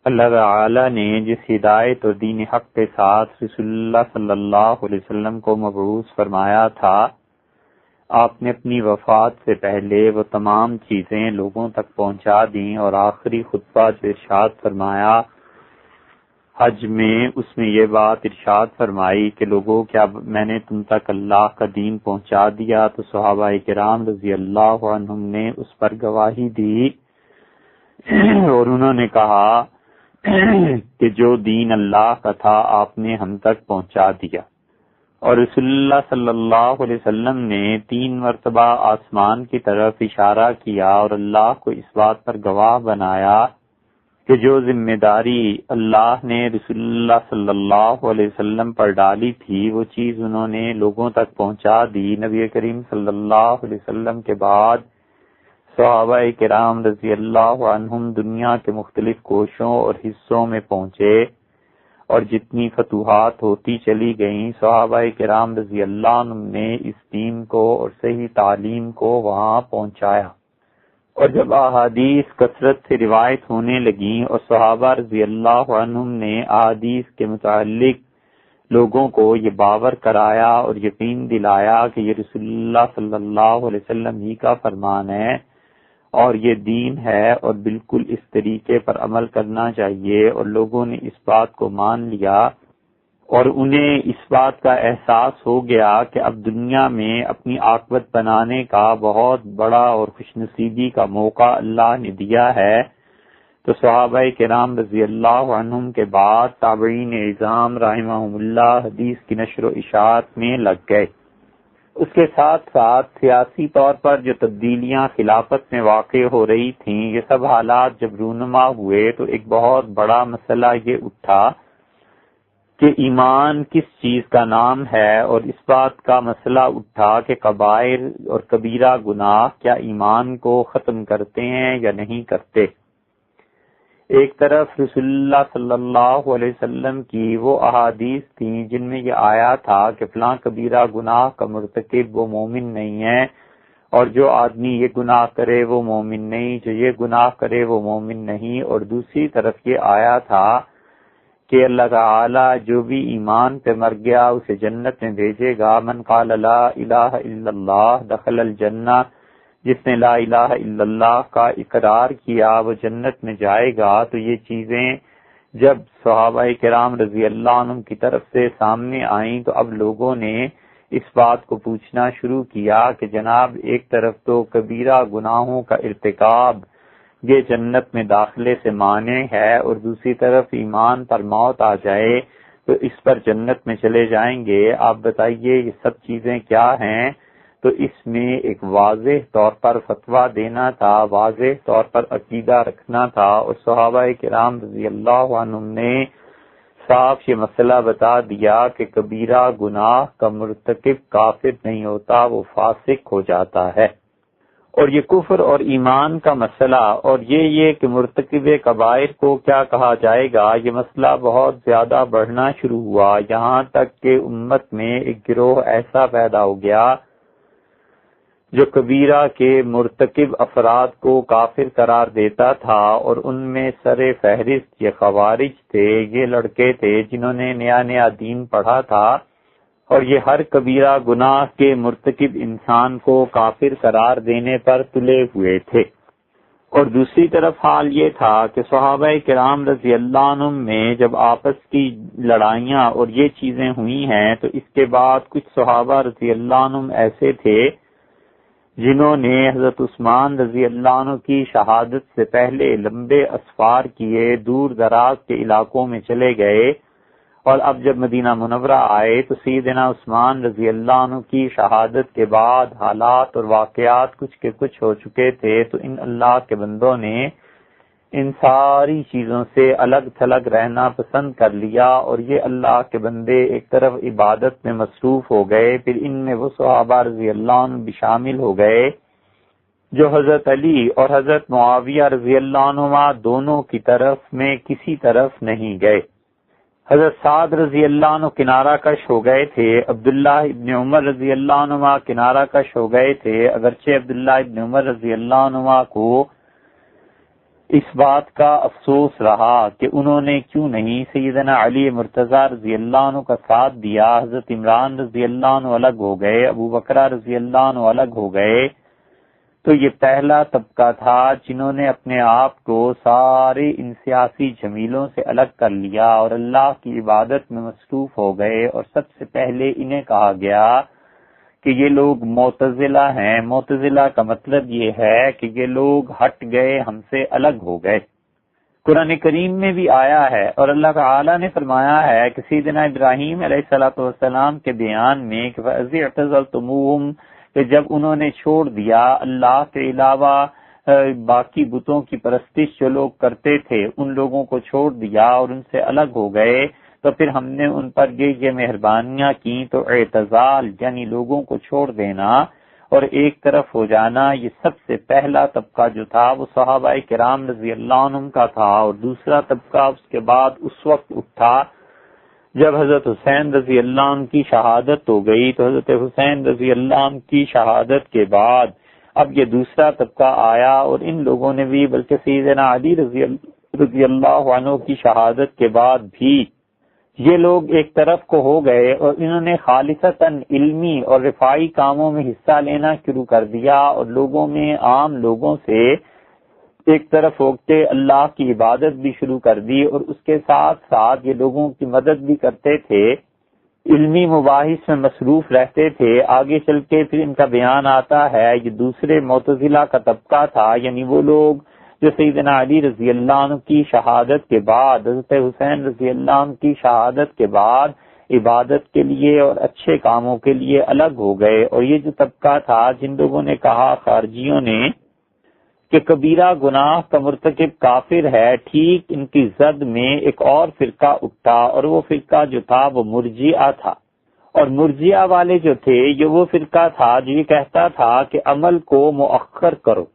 اللہ تعالی نے جس ہدایت اور دین حق کے ساتھ رسول اللہ صلی اللہ علیہ وسلم کو مبعوث فرمایا تھا، آپ نے اپنی وفات سے پہلے وہ تمام چیزیں لوگوں تک پہنچا دیں، اور آخری خطبہ جو ارشاد فرمایا حج میں، اس میں یہ بات ارشاد فرمائی کہ لوگوں، کیا میں نے تم تک اللہ کا دین پہنچا دیا؟ تو صحابہ کرام رضی اللہ عنہم نے اس پر گواہی دی اور انہوں نے کہا کہ جو دین اللہ کا تھا آپ نے ہم تک پہنچا دیا۔ اور رسول اللہ صلی اللہ علیہ وسلم نے 3 مرتبہ آسمان کی طرف اشارہ کیا اور اللہ کو اس بات پر گواہ بنایا کہ جو ذمہ داری اللہ نے رسول اللہ صلی اللہ علیہ وسلم پر ڈالی تھی وہ چیز انہوں نے لوگوں تک پہنچا دی۔ نبی کریم صلی اللہ علیہ وسلم کے بعد صحابہ کرام رضی اللہ عنہم دنیا کے مختلف کوشوں اور حصوں میں پہنچے، اور جتنی فتوحات ہوتی چلی گئیں صحابہ کرام رضی اللہ عنہم نے اس دین کو اور صحیح تعلیم کو وہاں پہنچایا۔ اور جب احادیث کثرت سے روایت ہونے لگیں اور صحابہ رضی اللہ عنہم نے احادیث کے متعلق لوگوں کو یہ باور کرایا اور یقین دلایا کہ یہ رسول اللہ صلی اللہ علیہ وسلم ہی کا فرمان ہے اور یہ دین ہے اور بالکل اس طریقے پر عمل کرنا چاہیے، اور لوگوں نے اس بات کو مان لیا اور انہیں اس بات کا احساس ہو گیا کہ اب دنیا میں اپنی عاقبت بنانے کا بہت بڑا اور خوش نصیبی کا موقع اللہ نے دیا ہے، تو صحابہ کرام رضی اللہ عنہم کے بعد تابعین اعظام رحمہم اللہ حدیث کی نشر و اشاعت میں لگ گئے۔ اس کے ساتھ ساتھ سیاسی طور پر جو تبدیلیاں خلافت میں واقع ہو رہی تھیں، یہ سب حالات جب رونما ہوئے تو ایک بہت بڑا مسئلہ یہ اٹھا کہ ایمان کس چیز کا نام ہے، اور اس بات کا مسئلہ اٹھا کہ کبائر اور کبیرہ گناہ کیا ایمان کو ختم کرتے ہیں یا نہیں کرتے۔ ایک طرف رسول اللہ صلی اللہ علیہ وسلم کی وہ احادیث تھیں جن میں یہ آیا تھا کہ فلاں کبیرہ گناہ کا مرتکب وہ مومن نہیں ہے، اور جو آدمی یہ گناہ کرے وہ مومن نہیں، جو یہ گناہ کرے وہ مومن نہیں، اور دوسری طرف یہ آیا تھا کہ اللہ تعالی جو بھی ایمان پہ مر گیا اسے جنت میں بھیجے گا، من قال لا الہ الا اللہ دخل الجنہ، جس نے لا الہ الا اللہ کا اقرار کیا وہ جنت میں جائے گا۔ تو یہ چیزیں جب صحابہ کرام رضی اللہ عنہم کی طرف سے سامنے آئیں تو اب لوگوں نے اس بات کو پوچھنا شروع کیا کہ جناب ایک طرف تو کبیرہ گناہوں کا ارتکاب یہ جنت میں داخلے سے مانع ہے، اور دوسری طرف ایمان پر موت آ جائے تو اس پر جنت میں چلے جائیں گے، آپ بتائیے یہ سب چیزیں کیا ہیں؟ تو اس میں ایک واضح طور پر فتویٰ دینا تھا، واضح طور پر عقیدہ رکھنا تھا، اور صحابہ کرام رضی اللہ عنہم نے صاف یہ مسئلہ بتا دیا کہ کبیرہ گناہ کا مرتکب کافر نہیں ہوتا، وہ فاسق ہو جاتا ہے۔ اور یہ کفر اور ایمان کا مسئلہ اور یہ کہ مرتکب کبائر کو کیا کہا جائے گا، یہ مسئلہ بہت زیادہ بڑھنا شروع ہوا، یہاں تک کہ امت میں ایک گروہ ایسا پیدا ہو گیا جو کبیرہ کے مرتکب افراد کو کافر قرار دیتا تھا، اور ان میں سر فہرست یہ خوارج تھے، یہ لڑکے تھے جنہوں نے نیا دین پڑھا تھا، اور یہ ہر کبیرہ گناہ کے مرتکب انسان کو کافر قرار دینے پر تلے ہوئے تھے۔ اور دوسری طرف حال یہ تھا کہ صحابہ کرام رضی اللہ عنہم میں جب آپس کی لڑائیاں اور یہ چیزیں ہوئی ہیں تو اس کے بعد کچھ صحابہ رضی اللہ عنہم ایسے تھے جنہوں نے حضرت عثمان رضی اللہ عنہ کی شہادت سے پہلے لمبے اسفار کیے، دور دراز کے علاقوں میں چلے گئے، اور اب جب مدینہ منورہ آئے تو سیدنا عثمان رضی اللہ عنہ کی شہادت کے بعد حالات اور واقعات کچھ کے کچھ ہو چکے تھے، تو ان اللہ کے بندوں نے ان ساری چیزوں سے الگ تھلگ رہنا پسند کر لیا، اور یہ اللہ کے بندے ایک طرف عبادت میں مصروف ہو گئے، پھر ان میں وہ صحابہ رضی اللہ عنہ بھی شامل ہو گئے جو حضرت علی اور حضرت معاویہ رضی اللہ عنہما دونوں کی طرف میں کسی طرف نہیں گئے۔ حضرت سعد رضی اللہ عنہ کنارہ کش ہو گئے تھے، عبداللہ ابن عمر رضی اللہ عنہما کنارہ کش ہو گئے تھے، اگرچہ عبداللہ ابن عمر رضی اللہ عنہما کو اس بات کا افسوس رہا کہ انہوں نے کیوں نہیں سیدنا علی مرتضی رضی اللہ عنہ کا ساتھ دیا، حضرت عمران رضی اللہ عنہ الگ ہو گئے، ابو بکر رضی اللہ عنہ الگ ہو گئے۔ تو یہ پہلا طبقہ تھا جنہوں نے اپنے آپ کو سارے ان سیاسی جمیلوں سے الگ کر لیا اور اللہ کی عبادت میں مصروف ہو گئے، اور سب سے پہلے انہیں کہا گیا کہ یہ لوگ معتزلہ ہیں۔ معتزلہ کا مطلب یہ ہے کہ یہ لوگ ہٹ گئے، ہم سے الگ ہو گئے۔ قرآن کریم میں بھی آیا ہے اور اللہ تعالیٰ نے فرمایا ہے کہ سیدنا ابراہیم علیہ السلام کے بیان میں کہ فَإِذِ اعْتَزَلْتُمُوهُمْ، کہ جب انہوں نے چھوڑ دیا اللہ کے علاوہ باقی بتوں کی پرستش جو لوگ کرتے تھے، ان لوگوں کو چھوڑ دیا اور ان سے الگ ہو گئے، تو پھر ہم نے ان پر یہ مہربانیاں کی۔ تو اعتزال یعنی لوگوں کو چھوڑ دینا اور ایک طرف ہو جانا، یہ سب سے پہلا طبقہ جو تھا وہ صحابہ کرام رضی اللہ عنہم کا تھا، اور دوسرا طبقہ اس کے بعد اس وقت اٹھا جب حضرت حسین رضی اللہ عنہ کی شہادت ہو گئی۔ تو حضرت حسین رضی اللہ عنہ کی شہادت کے بعد اب یہ دوسرا طبقہ آیا، اور ان لوگوں نے بھی بلکہ سیدنا علی رضی اللہ عنہ کی شہادت کے بعد بھی یہ لوگ ایک طرف کو ہو گئے، اور انہوں نے خالصتاً علمی اور رفاعی کاموں میں حصہ لینا شروع کر دیا، اور لوگوں میں عام لوگوں سے ایک طرف ہو کے اللہ کی عبادت بھی شروع کر دی، اور اس کے ساتھ ساتھ یہ لوگوں کی مدد بھی کرتے تھے، علمی مباحث میں مصروف رہتے تھے۔ آگے چل کے پھر ان کا بیان آتا ہے، یہ دوسرے معتزلہ کا طبقہ تھا، یعنی وہ لوگ جو سیدنا علی رضی اللہ عنہ کی شہادت کے بعد، حضرت حسین رضی اللہ عنہ کی شہادت کے بعد عبادت کے لیے اور اچھے کاموں کے لیے الگ ہو گئے۔ اور یہ جو طبقہ تھا جن لوگوں نے کہا خارجیوں نے کہ کبیرہ گناہ کا مرتکب کافر ہے، ٹھیک ان کی زد میں ایک اور فرقہ اٹھا، اور وہ فرقہ جو تھا وہ مرجئہ تھا۔ اور مرجئہ والے جو تھے یہ وہ فرقہ تھا جو یہ کہتا تھا کہ عمل کو مؤخر کرو،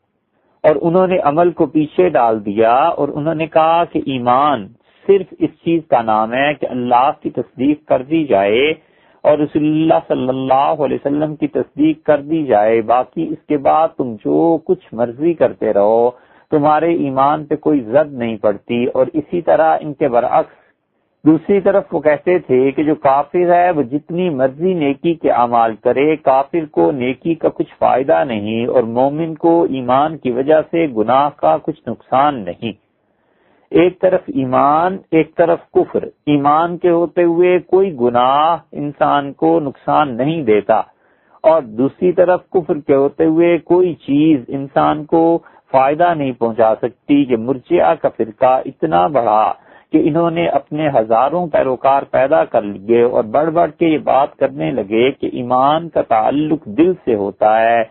اور انہوں نے عمل کو پیچھے ڈال دیا، اور انہوں نے کہا کہ ایمان صرف اس چیز کا نام ہے کہ اللہ کی تصدیق کر دی جائے اور رسول اللہ صلی اللہ علیہ وسلم کی تصدیق کر دی جائے، باقی اس کے بعد تم جو کچھ مرضی کرتے رہو، تمہارے ایمان پہ کوئی زد نہیں پڑتی۔ اور اسی طرح ان کے برعکس دوسری طرف وہ کہتے تھے کہ جو کافر ہے وہ جتنی مرضی نیکی کے اعمال کرے، کافر کو نیکی کا کچھ فائدہ نہیں، اور مومن کو ایمان کی وجہ سے گناہ کا کچھ نقصان نہیں۔ ایک طرف ایمان، ایک طرف کفر، ایمان کے ہوتے ہوئے کوئی گناہ انسان کو نقصان نہیں دیتا، اور دوسری طرف کفر کے ہوتے ہوئے کوئی چیز انسان کو فائدہ نہیں پہنچا سکتی۔ یہ مرجئہ کا فرقہ اتنا بڑا کہ انہوں نے اپنے ہزاروں پیروکار پیدا کر لیے، اور بڑھ بڑھ کے یہ بات کرنے لگے کہ ایمان کا تعلق دل سے ہوتا ہے،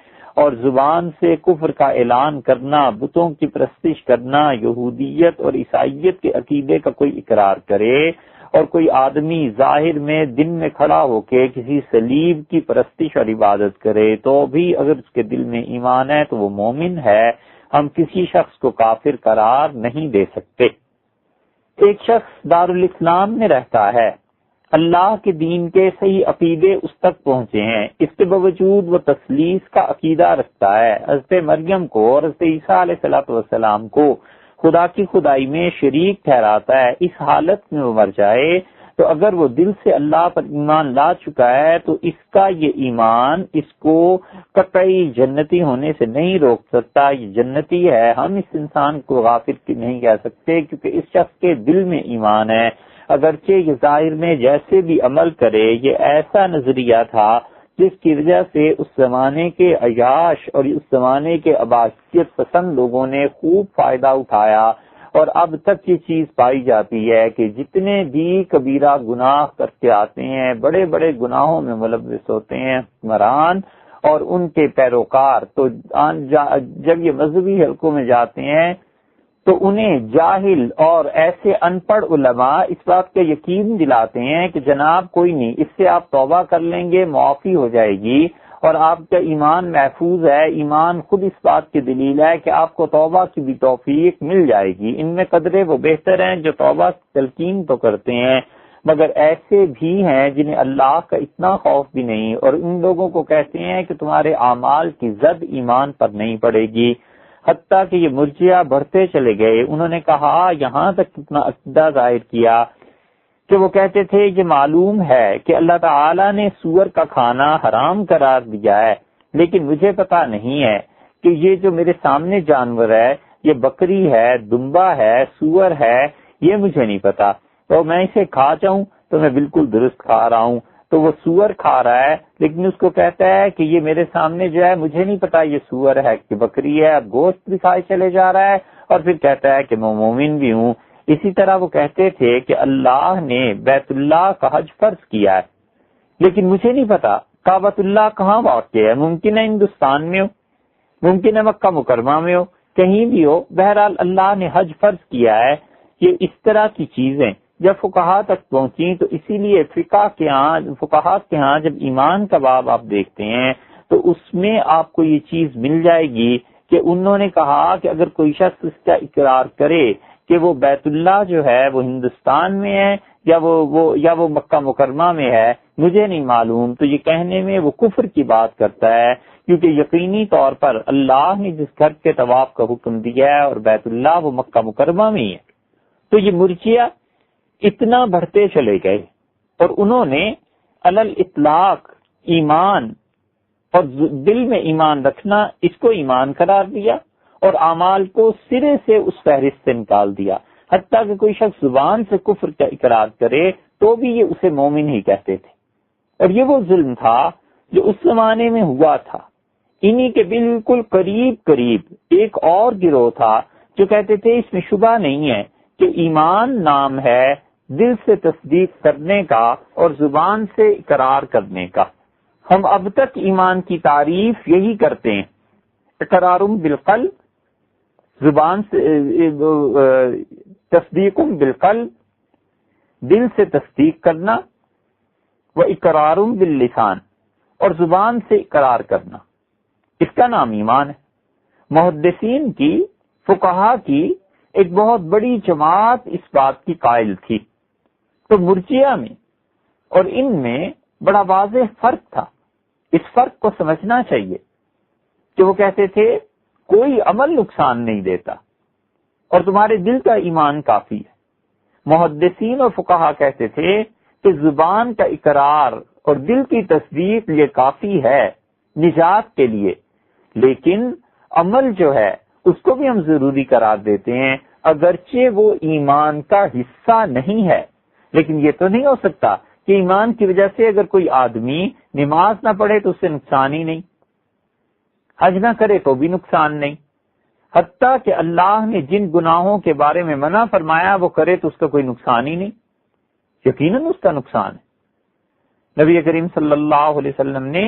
اور زبان سے کفر کا اعلان کرنا، بتوں کی پرستش کرنا، یہودیت اور عیسائیت کے عقیدے کا کوئی اقرار کرے، اور کوئی آدمی ظاہر میں دن میں کھڑا ہو کے کسی صلیب کی پرستش اور عبادت کرے، تو بھی اگر اس کے دل میں ایمان ہے تو وہ مومن ہے۔ ہم کسی شخص کو کافر قرار نہیں دے سکتے۔ ایک شخص دارالاسلام میں رہتا ہے، اللہ کے دین کے صحیح عقیدے اس تک پہنچے ہیں، اس کے باوجود وہ تثلیث کا عقیدہ رکھتا ہے، حضرت مریم کو اور حضرت عیسیٰ علیہ السلام کو خدا کی خدائی میں شریک ٹھہراتا ہے۔ اس حالت میں وہ مر جائے تو اگر وہ دل سے اللہ پر ایمان لا چکا ہے تو اس کا یہ ایمان اس کو قطعی جنتی ہونے سے نہیں روک سکتا۔ یہ جنتی ہے، ہم اس انسان کو غافل نہیں کہہ سکتے کیونکہ اس شخص کے دل میں ایمان ہے، اگرچہ یہ ظاہر میں جیسے بھی عمل کرے۔ یہ ایسا نظریہ تھا جس کی وجہ سے اس زمانے کے عیاش اور اس زمانے کے عباسیت پسند لوگوں نے خوب فائدہ اٹھایا، اور اب تک یہ چیز پائی جاتی ہے کہ جتنے بھی کبیرہ گناہ کرتے آتے ہیں، بڑے بڑے گناہوں میں ملوث ہوتے ہیں حکمران اور ان کے پیروکار، تو جب یہ مذہبی حلقوں میں جاتے ہیں تو انہیں جاہل اور ایسے ان پڑھ علماء اس بات کا یقین دلاتے ہیں کہ جناب کوئی نہیں، اس سے آپ توبہ کر لیں گے، معافی ہو جائے گی اور آپ کا ایمان محفوظ ہے۔ ایمان خود اس بات کی دلیل ہے کہ آپ کو توبہ کی بھی توفیق مل جائے گی۔ ان میں قدرے وہ بہتر ہیں جو توبہ کی تلقین تو کرتے ہیں، مگر ایسے بھی ہیں جنہیں اللہ کا اتنا خوف بھی نہیں، اور ان لوگوں کو کہتے ہیں کہ تمہارے اعمال کی زد ایمان پر نہیں پڑے گی۔ حتیٰ کہ یہ مرجئہ بڑھتے چلے گئے. انہوں نے کہا یہاں تک کتنا عقیدہ ظاہر کیا کہ وہ کہتے تھے یہ معلوم ہے کہ اللہ تعالی نے سور کا کھانا حرام قرار دیا ہے، لیکن مجھے پتا نہیں ہے کہ یہ جو میرے سامنے جانور ہے، یہ بکری ہے، دمبا ہے، سور ہے، یہ مجھے نہیں پتا، تو میں اسے کھا جاؤں تو میں بالکل درست کھا رہا ہوں. تو وہ سور کھا رہا ہے لیکن اس کو کہتا ہے کہ یہ میرے سامنے جو ہے مجھے نہیں پتا یہ سور ہے کہ بکری ہے، اب گوشت بھی کھائے چلے جا رہا ہے اور پھر کہتا ہے کہ میں مومن بھی ہوں. اسی طرح وہ کہتے تھے کہ اللہ نے بیت اللہ کا حج فرض کیا ہے، لیکن مجھے نہیں پتا کعبۃ اللہ کہاں واقع ہے، ممکن ہے ہندوستان میں ہو، ممکن ہے مکہ مکرمہ میں ہو، کہیں بھی ہو، بہرحال اللہ نے حج فرض کیا ہے. یہ اس طرح کی چیزیں جب فقہا تک پہنچی تو اسی لیے فقہ کے ہاں جب ایمان کا باب آپ دیکھتے ہیں تو اس میں آپ کو یہ چیز مل جائے گی کہ انہوں نے کہا کہ اگر کوئی شخص اس کا اقرار کرے کہ وہ بیت اللہ جو ہے وہ ہندوستان میں ہے یا وہ مکہ مکرمہ میں ہے، مجھے نہیں معلوم، تو یہ کہنے میں وہ کفر کی بات کرتا ہے، کیونکہ یقینی طور پر اللہ نے جس گھر کے طواف کا حکم دیا ہے اور بیت اللہ وہ مکہ مکرمہ میں ہی ہے. تو یہ مرجئہ اتنا بڑھتے چلے گئے اور انہوں نے علل اطلاق ایمان اور دل میں ایمان رکھنا اس کو ایمان قرار دیا اور اعمال کو سرے سے اس فہرست سے نکال دیا. حتیٰ کہ کوئی شخص زبان سے کفر کا اقرار کرے تو بھی یہ اسے مومن ہی کہتے تھے. اور یہ وہ ظلم تھا جو اس زمانے میں ہوا تھا. انہی کے بالکل قریب ایک اور گروہ تھا جو کہتے تھے اس میں شبہ نہیں ہے کہ ایمان نام ہے دل سے تصدیق کرنے کا اور زبان سے اقرار کرنے کا. ہم اب تک ایمان کی تعریف یہی کرتے ہیں، اقرارم بالقلب، زبان سے تصدیقم بالقلب، دل سے تصدیق کرنا، و اقرارم باللسان، اور زبان سے اقرار کرنا، اس کا نام ایمان ہے. محدثین کی، فقہا کی ایک بہت بڑی جماعت اس بات کی قائل تھی. تو مرجئہ میں اور ان میں بڑا واضح فرق تھا. اس فرق کو سمجھنا چاہیے کہ وہ کہتے تھے کوئی عمل نقصان نہیں دیتا اور تمہارے دل کا ایمان کافی ہے. محدثین اور فقہا کہتے تھے کہ زبان کا اقرار اور دل کی تصدیق یہ کافی ہے نجات کے لیے، لیکن عمل جو ہے اس کو بھی ہم ضروری قرار دیتے ہیں اگرچہ وہ ایمان کا حصہ نہیں ہے. لیکن یہ تو نہیں ہو سکتا کہ ایمان کی وجہ سے اگر کوئی آدمی نماز نہ پڑھے تو اس سے نقصان ہی نہیں، حج نہ کرے تو بھی نقصان نہیں، حتیٰ کہ اللہ نے جن گناہوں کے بارے میں منع فرمایا وہ کرے تو اس کا کوئی نقصان ہی نہیں، یقیناً اس کا نقصان ہے. نبی کریم صلی اللہ علیہ وسلم نے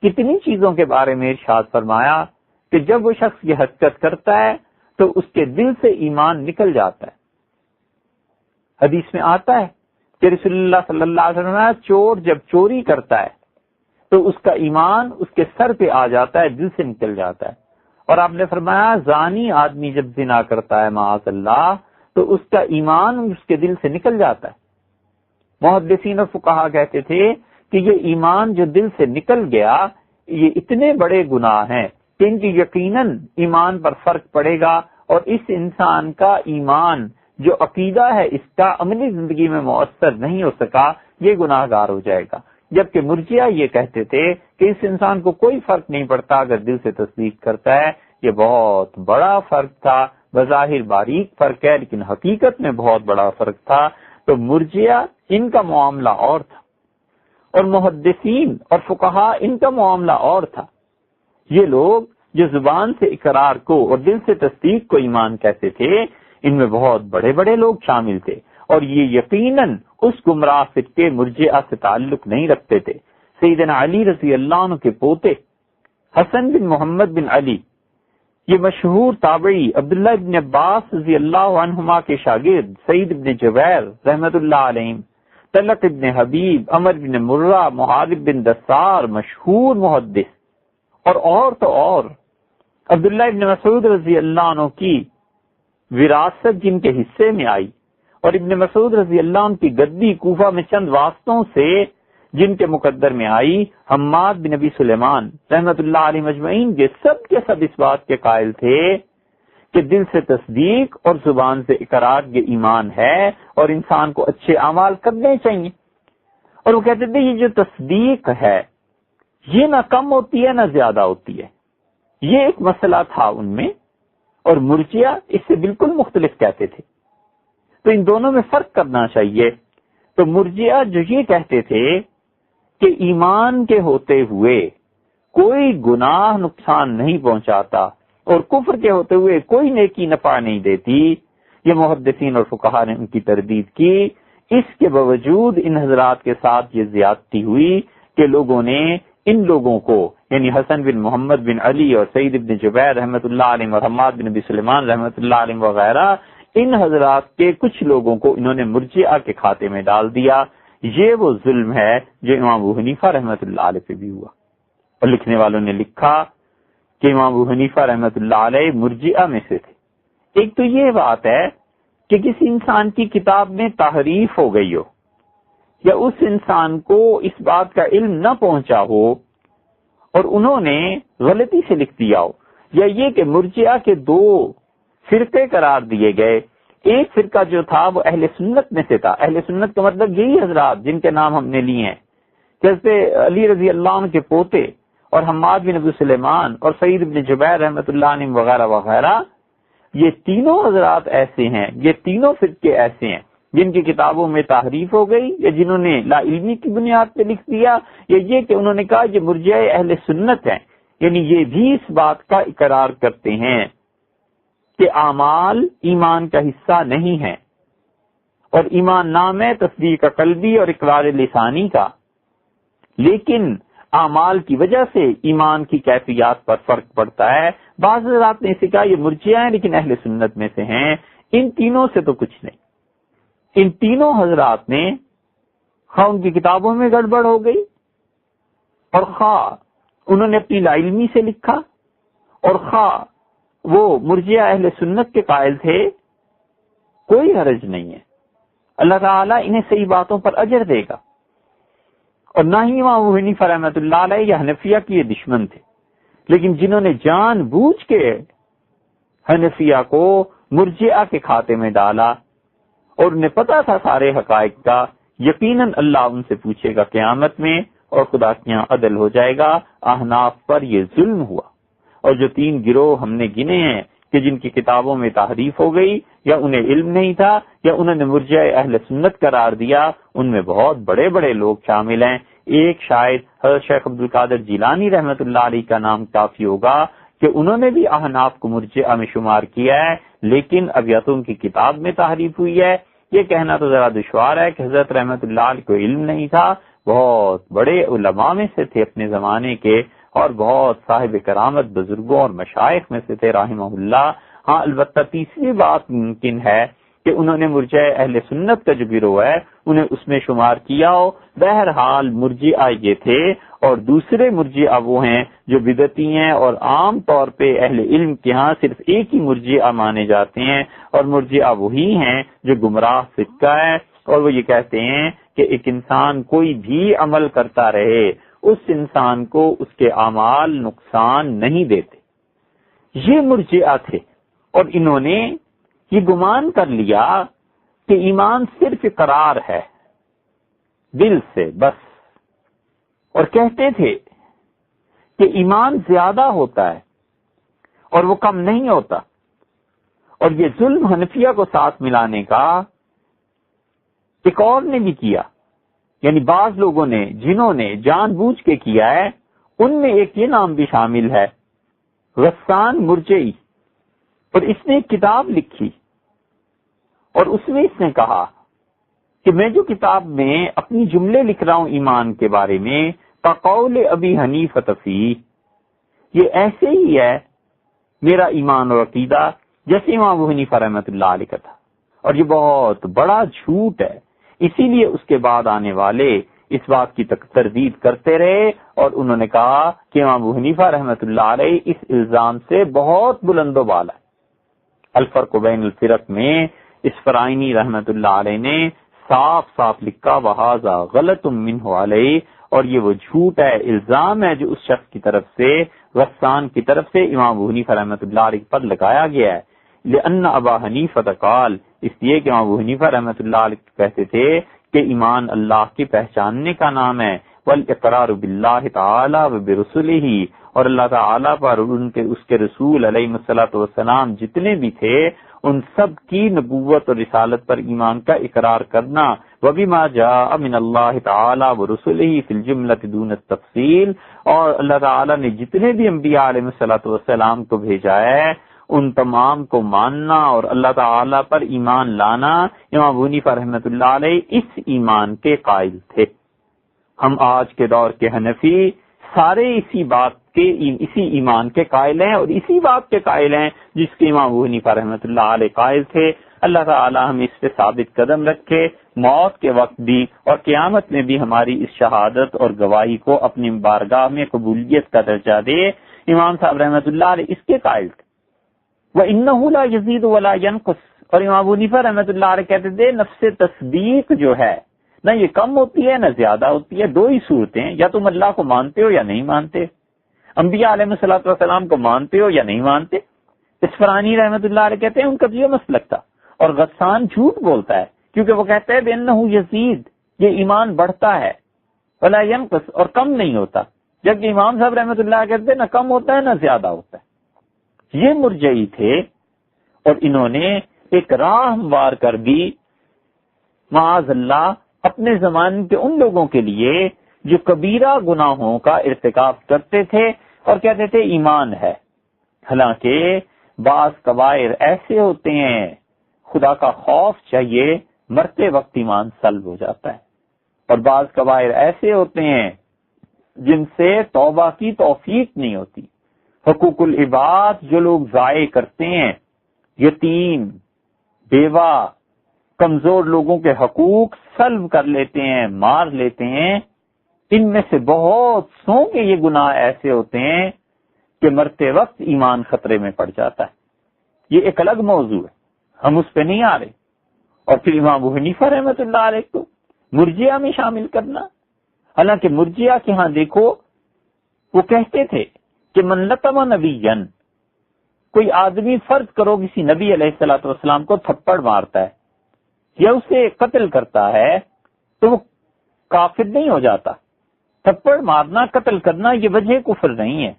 کتنی چیزوں کے بارے میں ارشاد فرمایا کہ جب وہ شخص یہ حرکت کرتا ہے تو اس کے دل سے ایمان نکل جاتا ہے. حدیث میں آتا ہے کہ رسول اللہ صلی اللہ علیہ وسلم چور جب چوری کرتا ہے تو اس کا ایمان اس کے سر پہ آ جاتا ہے، دل سے نکل جاتا ہے. اور آپ نے فرمایا زانی آدمی جب زنا کرتا ہے معاذ اللہ تو اس کا ایمان اس کے دل سے نکل جاتا ہے. محدثین اور فقہا کہتے تھے کہ یہ ایمان جو دل سے نکل گیا یہ اتنے بڑے گناہ ہیں کہ ان کی یقیناً ایمان پر فرق پڑے گا اور اس انسان کا ایمان جو عقیدہ ہے اس کا عملی زندگی میں مؤثر نہیں ہو سکا، یہ گناہ گار ہو جائے گا. جبکہ مرجئہ یہ کہتے تھے کہ اس انسان کو کوئی فرق نہیں پڑتا اگر دل سے تصدیق کرتا ہے. یہ بہت بڑا فرق تھا، بظاہر باریک فرق ہے لیکن حقیقت میں بہت بڑا فرق تھا. تو مرجئہ ان کا معاملہ اور تھا اور محدثین اور فقہا ان کا معاملہ اور تھا. یہ لوگ جو زبان سے اقرار کو اور دل سے تصدیق کو ایمان کہتے تھے ان میں بہت بڑے بڑے لوگ شامل تھے اور یہ یقیناً اس گمراہ فرقے مرجئہ سے تعلق نہیں رکھتے تھے. سیدنا علی رضی اللہ عنہ کے پوتے حسن بن محمد بن علی، یہ مشہور تابعی عبداللہ ابن عباس رضی اللہ عنہما کے شاگرد سعید ابن جبیر رحمت اللہ علیہ، طلق ابن حبیب، عمر بن مرہ، محارب بن دثار، مشہور محدث، اور تو اور عبداللہ ابن مسعود رضی اللہ عنہ کی وراثت جن کے حصے میں آئی اور ابن مسعود رضی اللہ عنہ کی گدی کوفہ میں چند واسطوں سے جن کے مقدر میں آئی حماد بن ابی سلیمان رحمت اللہ علیہ مجمعین، یہ سب کے سب اس بات کے قائل تھے کہ دل سے تصدیق اور زبان سے اقرار یہ ایمان ہے اور انسان کو اچھے اعمال کرنے چاہیے۔ اور وہ کہتے تھے یہ جو تصدیق ہے یہ نہ کم ہوتی ہے نہ زیادہ ہوتی ہے، یہ ایک مسئلہ تھا ان میں، اور مرجئہ اس سے بالکل مختلف کہتے تھے۔ تو ان دونوں میں فرق کرنا چاہیے۔ تو مرجئہ جو یہ کہتے تھے کہ ایمان کے ہوتے ہوئے کوئی گناہ نقصان نہیں پہنچاتا اور کفر کے ہوتے ہوئے کوئی نیکی نفع نہیں دیتی، یہ محدثین اور فقہاء نے ان کی تردید کی۔ اس کے باوجود ان حضرات کے ساتھ یہ زیادتی ہوئی کہ لوگوں نے ان لوگوں کو، یعنی حسن بن محمد بن علی اور سعید بن جبیر رحمۃ اللہ علیہ اور حماد بن ابی سلیمان رحمۃ اللہ علیہ وغیرہ، ان حضرات کے کچھ لوگوں کو انہوں نے مرجئہ کے کھاتے میں ڈال دیا۔ یہ وہ ظلم ہے جو امام ابو حنیفہ رحمۃ اللہ علیہ پہ بھی ہوا۔ اور لکھنے والوں نے لکھا کہ امام ابو حنیفہ رحمۃ اللہ علیہ مرجئہ میں سے تھے۔ ایک تو یہ بات ہے کہ کسی انسان کی کتاب میں تحریف ہو گئی ہو، یا اس انسان کو اس بات کا علم نہ پہنچا ہو اور انہوں نے غلطی سے لکھ دیا ہو، یا یہ کہ مرجئہ کے دو فرقے قرار دیے گئے۔ ایک فرقہ جو تھا وہ اہل سنت میں سے تھا۔ اہل سنت کا مطلب یہی حضرات جن کے نام ہم نے لیے ہیں، جیسے علی رضی اللہ عنہ کے پوتے اور حماد بن ابی سلیمان اور سعید بن جبیر رحمۃ اللہ علیہ وغیرہ وغیرہ، یہ تینوں حضرات ایسے ہیں، یہ تینوں فرقے ایسے ہیں جن کی کتابوں میں تحریف ہو گئی، یا جنہوں نے لا علمی کی بنیاد پہ لکھ دیا، یا یہ کہ انہوں نے کہا یہ مرجئہ اہل سنت ہیں، یعنی یہ بھی اس بات کا اقرار کرتے ہیں کہ اعمال ایمان کا حصہ نہیں ہے، اور ایمان نام ہے تصدیق قلبی اور اقرار لسانی کا، لیکن اعمال کی وجہ سے ایمان کی کیفیات پر فرق پڑتا ہے۔ بعض حضرات نے اسے کہا یہ مرجئہ ہیں لیکن اہل سنت میں سے ہیں۔ ان تینوں سے تو کچھ نہیں۔ ان تینوں حضرات نے خواہ ان کی کتابوں میں گڑبڑ ہو گئی، اور خواہ انہوں نے اپنی لا علمی سے لکھا، اور خواہ وہ مرجئہ اہل سنت کے قائل تھے، کوئی حرج نہیں ہے، اللہ تعالیٰ انہیں صحیح باتوں پر اجر دے گا۔ اور نہ ہی امام ابو حنیفہ رحمۃ اللہ علیہ یا حنفیہ کی یہ دشمن تھے، لیکن جنہوں نے جان بوجھ کے حنفیہ کو مرجئہ کے کھاتے میں ڈالا اور انہیں پتا تھا سارے حقائق کا، یقیناً اللہ ان سے پوچھے گا قیامت میں اور خدا کے یہاں عدل ہو جائے گا۔ احناف پر یہ ظلم ہوا، اور جو تین گروہ ہم نے گنے ہیں کہ جن کی کتابوں میں تحریف ہو گئی، یا انہیں علم نہیں تھا، یا انہوں نے مرجئہ اہل سنت قرار دیا، ان میں بہت بڑے بڑے لوگ شامل ہیں۔ ایک شاید حضرت شیخ عبد القادر جیلانی رحمۃ اللہ علیہ کا نام کافی ہوگا کہ انہوں نے بھی احناف کو مرجئہ میں شمار کیا ہے، لیکن اب یا تو ان کی کتاب میں تحریف ہوئی ہے، یہ کہنا تو ذرا دشوار ہے کہ حضرت رحمۃ اللہ علیہ کو علم نہیں تھا، بہت بڑے علماء میں سے تھے اپنے زمانے کے، اور بہت صاحب کرامت بزرگوں اور مشائخ میں سے تھے رحمہ اللہ۔ ہاں البتہ تیسری بات ممکن ہے کہ انہوں نے مرجئہ اہل سنت کا جو گروہ ہے انہیں اس میں شمار کیا ہو۔ بہرحال مرجئہ یہ تھے، اور دوسرے مرجئہ وہ ہیں جو بدعتی ہیں، اور عام طور پہ اہل علم کے ہاں صرف ایک ہی مرجئہ مانے جاتے ہیں، اور مرجئہ وہی ہیں جو گمراہ فرقہ ہے، اور وہ یہ کہتے ہیں کہ ایک انسان کوئی بھی عمل کرتا رہے، اس انسان کو اس کے اعمال نقصان نہیں دیتے۔ یہ مرجئہ تھے، اور انہوں نے یہ گمان کر لیا کہ ایمان صرف اقرار ہے دل سے بس، اور کہتے تھے کہ ایمان زیادہ ہوتا ہے اور وہ کم نہیں ہوتا۔ اور یہ ظلم حنفیہ کو ساتھ ملانے کا ایک اور نے بھی کیا، یعنی بعض لوگوں نے جنہوں نے جان بوجھ کے کیا ہے، ان میں ایک یہ نام بھی شامل ہے غسان مرجئی، اور اس نے ایک کتاب لکھی، اور اس میں اس نے کہا کہ میں جو کتاب میں اپنی جملے لکھ رہا ہوں ایمان کے بارے میں، فقول ابی حنیفہ فی، یہ ایسے ہی ہے میرا ایمان اور عقیدہ جیسے امام ابو حنیفہ رحمۃ اللہ علیہ کا تھا، اور یہ بہت بڑا جھوٹ ہے۔ اسی لیے اس کے بعد آنے والے اس بات کی تردید کرتے رہے، اور انہوں نے کہا کہ امام ابو حنیفہ رحمۃ اللہ علیہ اس الزام سے بہت بلند و بالا ہے۔ الفرق بین الفرق میں اسفرائینی رحمۃ اللہ علیہ نے صاف صاف لکھا وہذا غلط منہ علیہ، اور یہ وہ جھوٹ ہے، الزام ہے جو اس شخص کی طرف سے، غسان کی طرف سے امام ابو حنیفہ رحمۃ اللہ علیہ پر لگایا گیا ہے۔ لأن ابا حنیفہ قال، اس لیے کہ امام ابو حنیفہ رحمۃ اللہ علیہ کہتے تھے کہ ایمان اللہ کے پہچاننے کا نام ہے، والاقرار باللہ تعالی وبرسلہ، اور اللہ تعالیٰ پر اس کے رسول علیہ الصلوۃ والسلام جتنے بھی تھے ان سب کی نبوت اور رسالت پر ایمان کا اقرار کرنا، وبما جاء من اللہ تعالی ورسلہ فی الجملۃ دون التفصیل، اور اللہ تعالیٰ نے جتنے بھی انبیاء علیہ الصلوۃ والسلام کو بھیجا ہے ان تمام کو ماننا اور اللہ تعالیٰ پر ایمان لانا، امام ابو حنیفہ رحمۃ اللہ علیہ اس ایمان کے قائل تھے۔ ہم آج کے دور کے حنفی سارے اسی بات کے، اسی ایمان کے قائل ہیں اور اسی بات کے قائل ہیں جس کے امام ابو حنیفہ رحمۃ اللہ علیہ قائل تھے۔ اللہ تعالی ہم اس پہ ثابت قدم رکھے، موت کے وقت بھی اور قیامت میں بھی ہماری اس شہادت اور گواہی کو اپنی بارگاہ میں قبولیت کا درجہ دے۔ امام صاحب رحمۃ اللہ علیہ اس کے قائل تھے۔ وَإِنَّهُ لَا يَزِيدُ وَلَا يَنْقُصُ، اور امام ابو حنیفہ رحمۃ اللہ علیہ کہتے تھے نفس تصدیق جو ہے نہ یہ کم ہوتی ہے نہ زیادہ ہوتی ہے، دو ہی صورتیں، یا تم اللہ کو مانتے ہو یا نہیں مانتے، انبیاء علیہ الصلوۃ والسلام کو مانتے ہو یا نہیں مانتے۔ اسفرانی رحمۃ اللہ علیہ کہتے ہیں ان کا یہ مسلک تھا، اور غسان جھوٹ بولتا ہے کیونکہ وہ کہتا ہے بِأَنَّهُ يَزِيد، یہ ایمان بڑھتا ہے، وَلَا يَنْقُصُ، اور کم نہیں ہوتا، جبکہ امام صاحب رحمۃ اللہ کہتے ہیں نہ کم ہوتا ہے نہ زیادہ ہوتا ہے۔ یہ مرجئی تھے، اور انہوں نے ایک راہ ہموار کر دی معاذ اللہ اپنے زمانے کے ان لوگوں کے لیے جو کبیرہ گناہوں کا ارتکاب کرتے تھے اور کہتے تھے ایمان ہے، حالانکہ بعض کبائر ایسے ہوتے ہیں خدا کا خوف چاہیے مرتے وقت ایمان سلب ہو جاتا ہے، اور بعض کبائر ایسے ہوتے ہیں جن سے توبہ کی توفیق نہیں ہوتی۔ حقوق العباد جو لوگ ضائع کرتے ہیں، یتیم، بیوہ، کمزور لوگوں کے حقوق سلب کر لیتے ہیں، مار لیتے ہیں، ان میں سے بہت سو کے یہ گناہ ایسے ہوتے ہیں کہ مرتے وقت ایمان خطرے میں پڑ جاتا ہے۔ یہ ایک الگ موضوع ہے، ہم اس پہ نہیں آ رہے۔ اور پھر امام ابو حنیفہ رحمۃ اللہ علیہ کو مرجیہ میں شامل کرنا، حالانکہ مرجیہ کے ہاں دیکھو وہ کہتے تھے کہ من لطم نبیا، کوئی آدمی فرض کرو کسی نبی علیہ الصلوۃ والسلام کو تھپڑ مارتا ہے یا اسے قتل کرتا ہے تو وہ کافر نہیں ہو جاتا۔ تھپڑ مارنا، قتل کرنا یہ وجہ کفر نہیں ہے،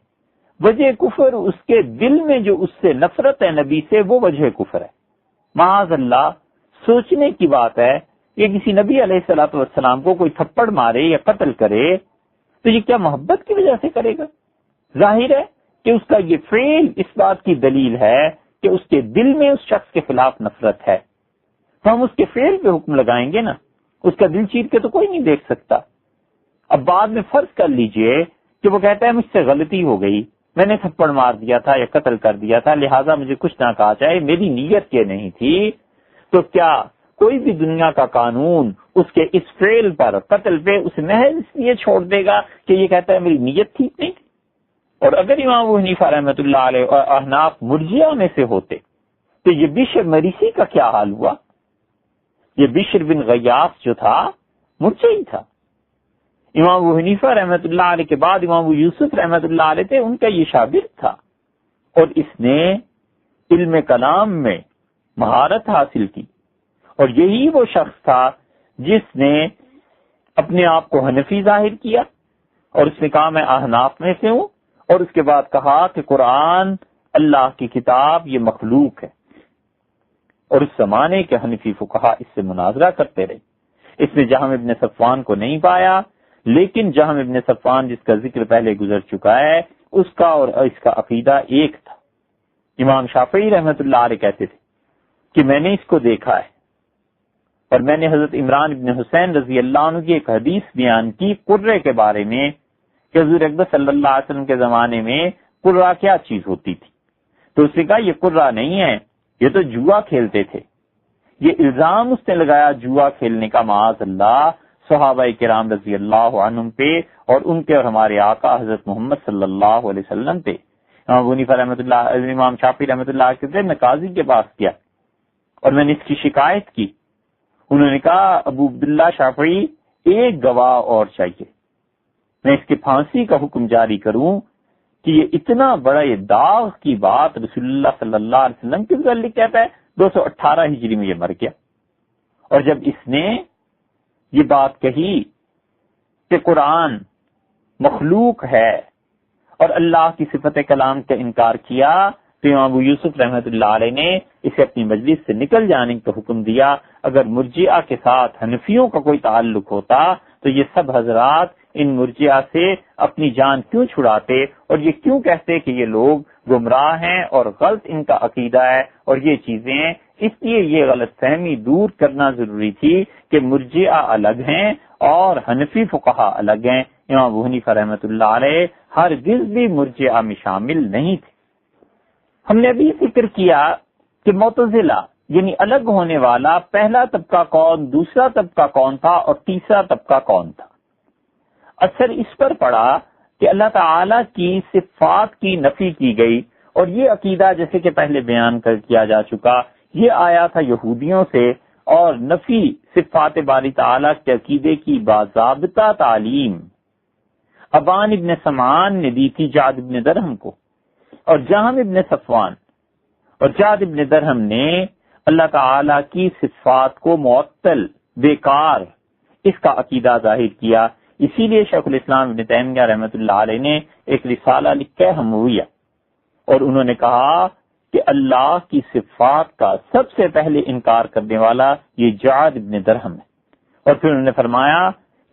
وجہ کفر اس کے دل میں جو اس سے نفرت ہے نبی سے، وہ وجہ کفر ہے۔ معاذ اللہ، سوچنے کی بات ہے کہ کسی نبی علیہ الصلوۃ والسلام کو کوئی تھپڑ مارے یا قتل کرے تو یہ کیا محبت کی وجہ سے کرے گا؟ ظاہر ہے کہ اس کا یہ فعل اس بات کی دلیل ہے کہ اس کے دل میں اس شخص کے خلاف نفرت ہے، تو ہم اس کے فعل پہ حکم لگائیں گے نا، اس کا دل چیر کے تو کوئی نہیں دیکھ سکتا۔ اب بعد میں فرض کر لیجئے کہ وہ کہتا ہے مجھ سے غلطی ہو گئی، میں نے تھپڑ مار دیا تھا یا قتل کر دیا تھا، لہٰذا مجھے کچھ نہ کہا جائے، میری نیت یہ نہیں تھی، تو کیا کوئی بھی دنیا کا قانون اس کے اس فعل پر، قتل پہ، اسے محض اس لیے چھوڑ دے گا کہ یہ کہتا ہے میری نیت ٹھیک نہیں تھی؟ اور اگر امام ابو حنیفہ رحمۃ اللہ علیہ اور احناف مرجیہ میں سے ہوتے تو یہ بشر مریسی کا کیا حال ہوا؟ یہ بشر بن غیاث جو تھا مرجئی تھا۔ امام ابو حنیفہ رحمۃ اللہ علیہ کے بعد امام ابو یوسف رحمۃ اللہ علیہ تھے، ان کا یہ شاگرد تھا، اور اس نے علم کلام میں مہارت حاصل کی، اور یہی وہ شخص تھا جس نے اپنے آپ کو حنفی ظاہر کیا اور اس نے کہا میں احناف میں سے ہوں، اور اس کے بعد کہا کہ قرآن اللہ کی کتاب یہ مخلوق ہے، اور اس زمانے کے حنفی فقہا اس سے مناظرہ کرتے رہے۔ اس نے جہم ابن صفوان کو نہیں پایا، لیکن جہم ابن صفوان جس کا ذکر پہلے گزر چکا ہے، اس کا اور اس کا عقیدہ ایک تھا۔ امام شافعی رحمۃ اللہ علیہ کہتے تھے کہ میں نے اس کو دیکھا ہے، اور میں نے حضرت عمران ابن حسین رضی اللہ عنہ کی ایک حدیث بیان کی قرے کے بارے میں کہ حضور اکبر صلی اللہ علیہ وسلم کے زمانے میں قرہ کیا چیز ہوتی تھی، تو اس نے کہا یہ قرہ نہیں ہے، یہ تو جوا کھیلتے تھے۔ یہ الزام اس نے لگایا جوا کھیلنے کا معاذ اللہ صحابہ کرام رضی اللہ عنہم پہ، اور ان کے اور ہمارے آقا حضرت محمد صلی اللہ علیہ وسلم پہ۔ امام حنیفہ رحمۃ اللہ، امام شافعی رحمۃ اللہ کہتے ہیں میں قاضی کے پاس گیا اور میں نے اس کی شکایت کی، انہوں نے کہا ابو عبداللہ شافعی ایک گواہ اور چاہیے، میں اس کی پھانسی کا حکم جاری کروں کہ یہ اتنا بڑا یہ داغ کی بات رسول اللہ صلی اللہ علیہ وسلم کے متعلق کہتا ہے۔ 218 ہجری میں یہ مر گیا، اور جب اس نے یہ بات کہی کہ قرآن مخلوق ہے اور اللہ کی صفت کلام کا انکار کیا، تو امام ابو یوسف رحمۃ اللہ علیہ نے اسے اپنی مجلس سے نکل جانے کا حکم دیا۔ اگر مرجئہ کے ساتھ حنفیوں کا کوئی تعلق ہوتا تو یہ سب حضرات ان مرجئہ سے اپنی جان کیوں چھڑاتے اور یہ کیوں کہتے کہ یہ لوگ گمراہ ہیں اور غلط ان کا عقیدہ ہے اور یہ چیزیں، اس لیے یہ غلط فہمی دور کرنا ضروری تھی کہ مرجئہ الگ ہیں اور حنفی فقہا الگ ہیں۔ امام ابو حنیفہ رحمۃ اللہ علیہ ہرگز بھی مرجئہ میں شامل نہیں تھے۔ ہم نے ابھی ذکر کیا کہ معتزلہ یعنی الگ ہونے والا پہلا طبقہ کون، دوسرا طبقہ کون تھا اور تیسرا طبقہ کون تھا۔ اثر اس پر پڑا کہ اللہ تعالی کی صفات کی نفی کی گئی، اور یہ عقیدہ جیسے کہ پہلے بیان کیا جا چکا، یہ آیا تھا یہودیوں سے، اور نفی صفات باری تعالی کے عقیدے کی باضابطہ تعلیم ابان ابن سمعان نے دی تھی جعد ابن درہم کو، اور جہم ابن صفوان اور جعد ابن درہم نے اللہ تعالی کی صفات کو معطل، بیکار، اس کا عقیدہ ظاہر کیا۔ اسی لیے شیخ الاسلام ابن تیمیہ رحمۃ اللہ علیہ نے ایک رسالہ لکھا ہے حمویہ، اور انہوں نے کہا کہ اللہ کی صفات کا سب سے پہلے انکار کرنے والا یہ جعد ابن درہم ہے، اور پھر انہوں نے فرمایا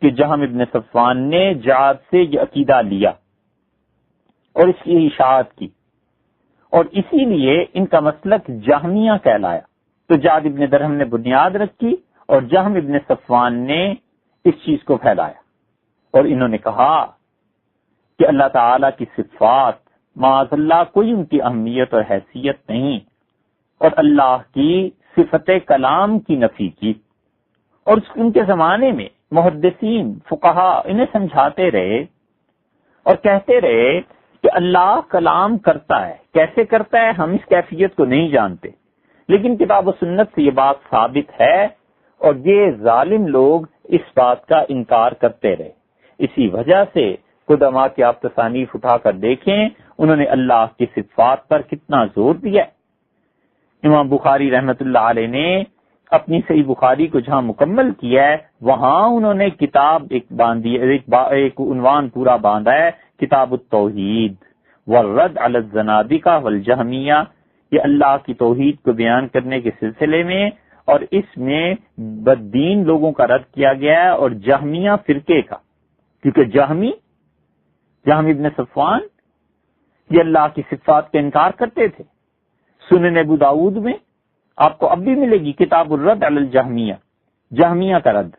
کہ جہم ابن صفوان نے جعد سے یہ عقیدہ لیا اور اس کی اشاعت کی، اور اسی لیے ان کا مسلک جہمیہ کہلایا۔ تو جعد ابن درہم نے بنیاد رکھی اور جہم ابن صفوان نے اس چیز کو پھیلایا، اور انہوں نے کہا کہ اللہ تعالی کی صفات معاذ اللہ کوئی ان کی اہمیت اور حیثیت نہیں، اور اللہ کی صفت کلام کی نفی کی۔ اور ان کے زمانے میں محدثین فقہا انہیں سمجھاتے رہے اور کہتے رہے کہ اللہ کلام کرتا ہے، کیسے کرتا ہے ہم اس کیفیت کو نہیں جانتے، لیکن کتاب و سنت سے یہ بات ثابت ہے، اور یہ ظالم لوگ اس بات کا انکار کرتے رہے۔ اسی وجہ سے قدماء کی آپ تصانیف اٹھا کر دیکھیں، انہوں نے اللہ کی صفات پر کتنا زور دیا۔ امام بخاری رحمت اللہ علیہ نے اپنی صحیح بخاری کو جہاں مکمل کیا ہے، وہاں انہوں نے کتاب ایک عنوان پورا باندھا ہے، کتاب التوحید والرد علی الزنادقہ والجہمیہ، یہ اللہ کی توحید کو بیان کرنے کے سلسلے میں، اور اس میں بددین لوگوں کا رد کیا گیا ہے اور جہمیہ فرقے کا، کیونکہ جہم ابن صفوان یہ اللہ کی صفات کا انکار کرتے تھے۔ سنن ابو داؤد میں آپ کو اب بھی ملے گی کتاب الرد علی الجہمیہ، جہمیہ کا رد۔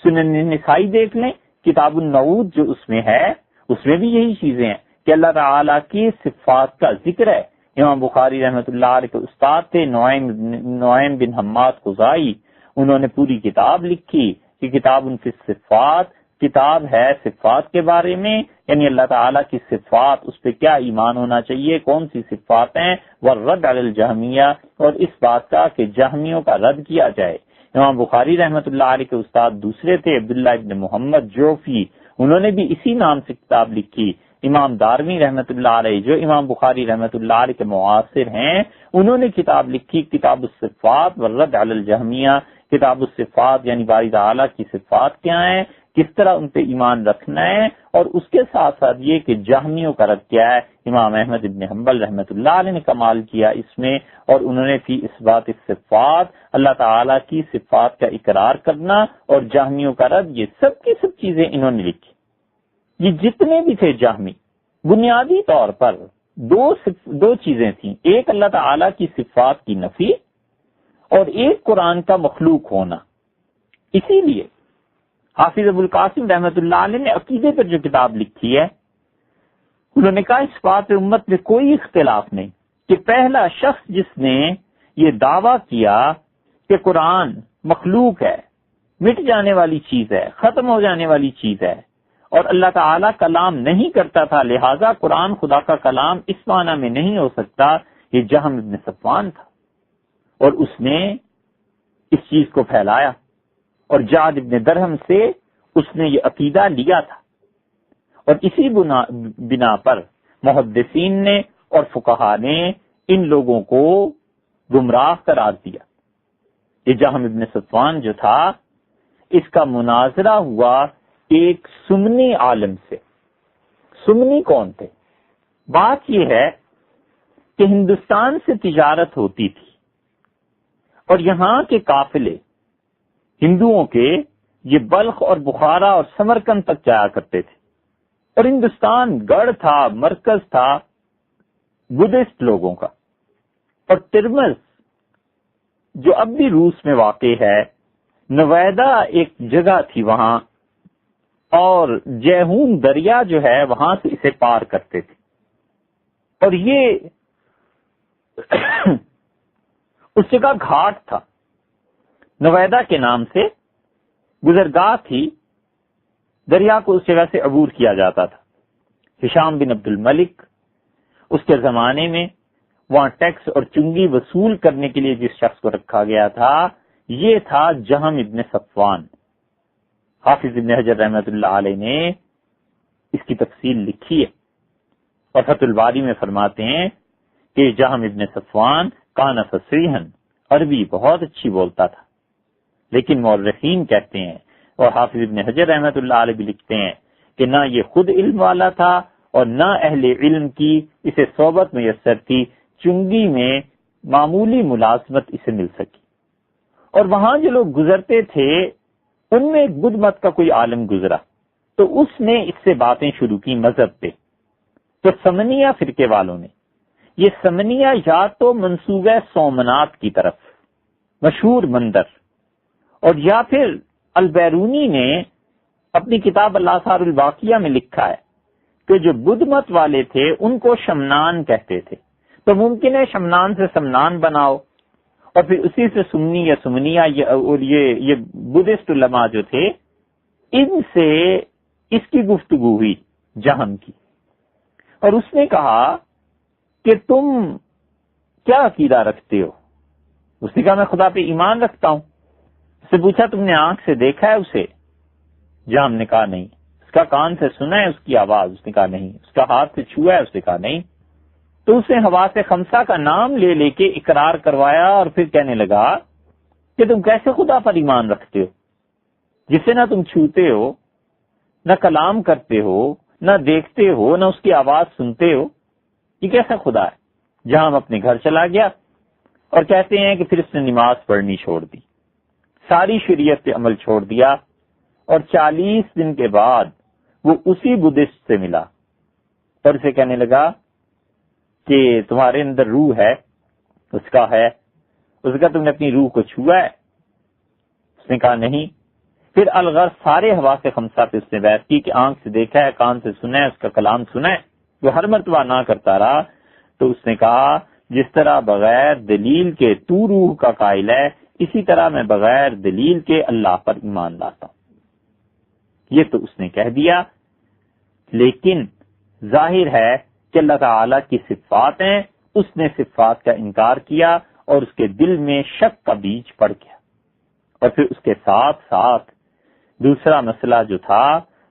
سنن نسائی دیکھ لیں، کتاب النعود جو اس میں ہے، اس میں بھی یہی چیزیں ہیں کہ اللہ تعالی کی صفات کا ذکر ہے۔ امام بخاری رحمۃ اللہ علیہ کے استاد تھے نعیم بن حماد خزائی، انہوں نے پوری کتاب لکھی کہ کتاب فی الصفات، کتاب ہے صفات کے بارے میں، یعنی اللہ تعالیٰ کی صفات، اس پہ کیا ایمان ہونا چاہیے، کون سی صفات ہیں، والرد علی الجہمیہ، اور اس بات کا کہ جہمیوں کا رد کیا جائے۔ امام بخاری رحمۃ اللہ علیہ کے استاد دوسرے تھے عبداللہ ابن محمد جوفی، انہوں نے بھی اسی نام سے کتاب لکھی۔ امام دارمی رحمۃ اللہ علیہ جو امام بخاری رحمۃ اللہ علیہ کے معاصر ہیں، انہوں نے کتاب لکھی کتاب الصفات والرد علی الجہمیہ۔ کتاب الصفات یعنی باری تعالیٰ کی صفات کیا ہیں، کس طرح ان پہ ایمان رکھنا ہے، اور اس کے ساتھ ساتھ یہ کہ جہمیوں کا رد کیا ہے۔ امام احمد ابن حنبل رحمۃ اللہ علیہ نے کمال کیا اس میں، اور انہوں نے فی اثبات الصفات، اللہ تعالیٰ کی صفات کا اقرار کرنا اور جہمیوں کا رد، یہ سب کی سب چیزیں انہوں نے لکھی۔ یہ جتنے بھی تھے جہمی، بنیادی طور پر دو چیزیں تھیں، ایک اللہ تعالیٰ کی صفات کی نفی اور ایک قرآن کا مخلوق ہونا۔ اسی لیے حافظ ابو القاسم رحمۃ اللہ علیہ نے عقیدے پر جو کتاب لکھی ہے، انہوں نے کہا اس بات امت میں کوئی اختلاف نہیں کہ پہلا شخص جس نے یہ دعویٰ کیا کہ قرآن مخلوق ہے، مٹ جانے والی چیز ہے، ختم ہو جانے والی چیز ہے، اور اللہ تعالیٰ کلام نہیں کرتا تھا، لہذا قرآن خدا کا کلام اس معنی میں نہیں ہو سکتا، یہ جہم ابن صفوان تھا، اور اس نے اس چیز کو پھیلایا، اور جعد ابن درہم سے اس نے یہ عقیدہ لیا تھا، اور اسی بنا پر محدثین نے اور فقہا نے ان لوگوں کو گمراہ قرار دیا۔ یہ جہم ابن صفوان جو تھا، اس کا مناظرہ ہوا ایک سمنی عالم سے۔ سمنی کون تھے؟ بات یہ ہے کہ ہندوستان سے تجارت ہوتی تھی، اور یہاں کے قافلے ہندوؤں کے یہ بلخ اور بخارا اور سمرقند تک جایا کرتے تھے، اور ہندوستان گڑھ تھا، مرکز تھا بدھسٹ لوگوں کا۔ اور ترمز جو اب بھی روس میں واقع ہے، نویدا ایک جگہ تھی وہاں، اور جیہون دریا جو ہے وہاں سے اسے پار کرتے تھے، اور یہ اس جگہ گھاٹ تھا، نویدا کے نام سے گزرگاہ تھی، دریا کو اس جگہ سے عبور کیا جاتا تھا۔ ہشام بن عبد الملک اس کے زمانے میں وہاں ٹیکس اور چنگی وصول کرنے کے لیے جس شخص کو رکھا گیا تھا، یہ تھا جہم ابن صفوان۔ حافظ ابن حجر رحمۃ اللہ علیہ نے اس کی تفصیل لکھی ہے، اور فتح الباری میں فرماتے ہیں کہ جہم ابن صفوان کان فصیحا، عربی بہت اچھی بولتا تھا، لیکن مورخین کہتے ہیں، اور حافظ ابن حجر رحمۃ اللہ علیہ بھی لکھتے ہیں، کہ نہ یہ خود علم والا تھا اور نہ اہل علم کی اسے صحبت میسر تھی، چنگی میں معمولی ملازمت اسے مل سکی۔ اور وہاں جو لوگ گزرتے تھے ان میں ایک بدھ مت کا کوئی عالم گزرا، تو اس نے اس سے باتیں شروع کی مذہب پہ۔ تو سمنیہ فرقے والوں نے، یہ سمنیہ یا تو منسوبہ سومنات کی طرف مشہور مندر، اور یا پھر البیرونی نے اپنی کتاب الآثار الباقیہ میں لکھا ہے کہ جو بدھ مت والے تھے ان کو شمنان کہتے تھے، تو ممکن ہے شمنان سے سمنان بناؤ، اور پھر اسی سے سمنی یا سمنیہ اور یہ بدھسٹ علماء جو تھے، ان سے اس کی گفتگو ہوئی جہم کی، اور اس نے کہا کہ تم کیا عقیدہ رکھتے ہو؟ اس نے کہا میں خدا پہ ایمان رکھتا ہوں۔ اس سے پوچھا تم نے آنکھ سے دیکھا ہے اسے؟ جہم نے کہا نہیں۔ اس کا کان سے سنا ہے اس کی آواز؟ اس نے کہا نہیں۔ اس کا ہاتھ سے چھوا ہے؟ اس نے کہا نہیں۔ تو اس نے حواس خمسہ کا نام لے لے کے اقرار کروایا، اور پھر کہنے لگا کہ تم کیسے خدا پر ایمان رکھتے ہو جسے نہ تم چھوتے ہو، نہ کلام کرتے ہو، نہ دیکھتے ہو، نہ اس کی آواز سنتے ہو؟ یہ کیسا خدا ہے؟ جہاں ہم اپنے گھر چلا گیا، اور کہتے ہیں کہ پھر اس نے نماز پڑھنی چھوڑ دی، ساری شریعت پہ عمل چھوڑ دیا، اور 40 دن کے بعد وہ اسی بدھسٹ سے ملا اور اسے کہنے لگا کہ تمہارے اندر روح ہے؟ اس کا ہے۔ اس کا تم نے اپنی روح کو چھوا ہے؟ اس نے کہا نہیں۔ پھر الغرض سارے حواس خمسہ پہ اس نے بحث کی کہ آنکھ سے دیکھا ہے، کان سے سنا ہے، اس کا کلام سنا ہے، وہ ہر مرتبہ نہ کرتا رہا۔ تو اس نے کہا جس طرح بغیر دلیل کے تو روح کا قائل ہے، اسی طرح میں بغیر دلیل کے اللہ پر ایمان لاتا ہوں۔ یہ تو اس نے کہہ دیا، لیکن ظاہر ہے کہ اللہ تعالی کی صفات ہیں، اس نے صفات کا انکار کیا اور اس کے دل میں شک کا بیج پڑ گیا۔ اور پھر اس کے ساتھ ساتھ دوسرا مسئلہ جو تھا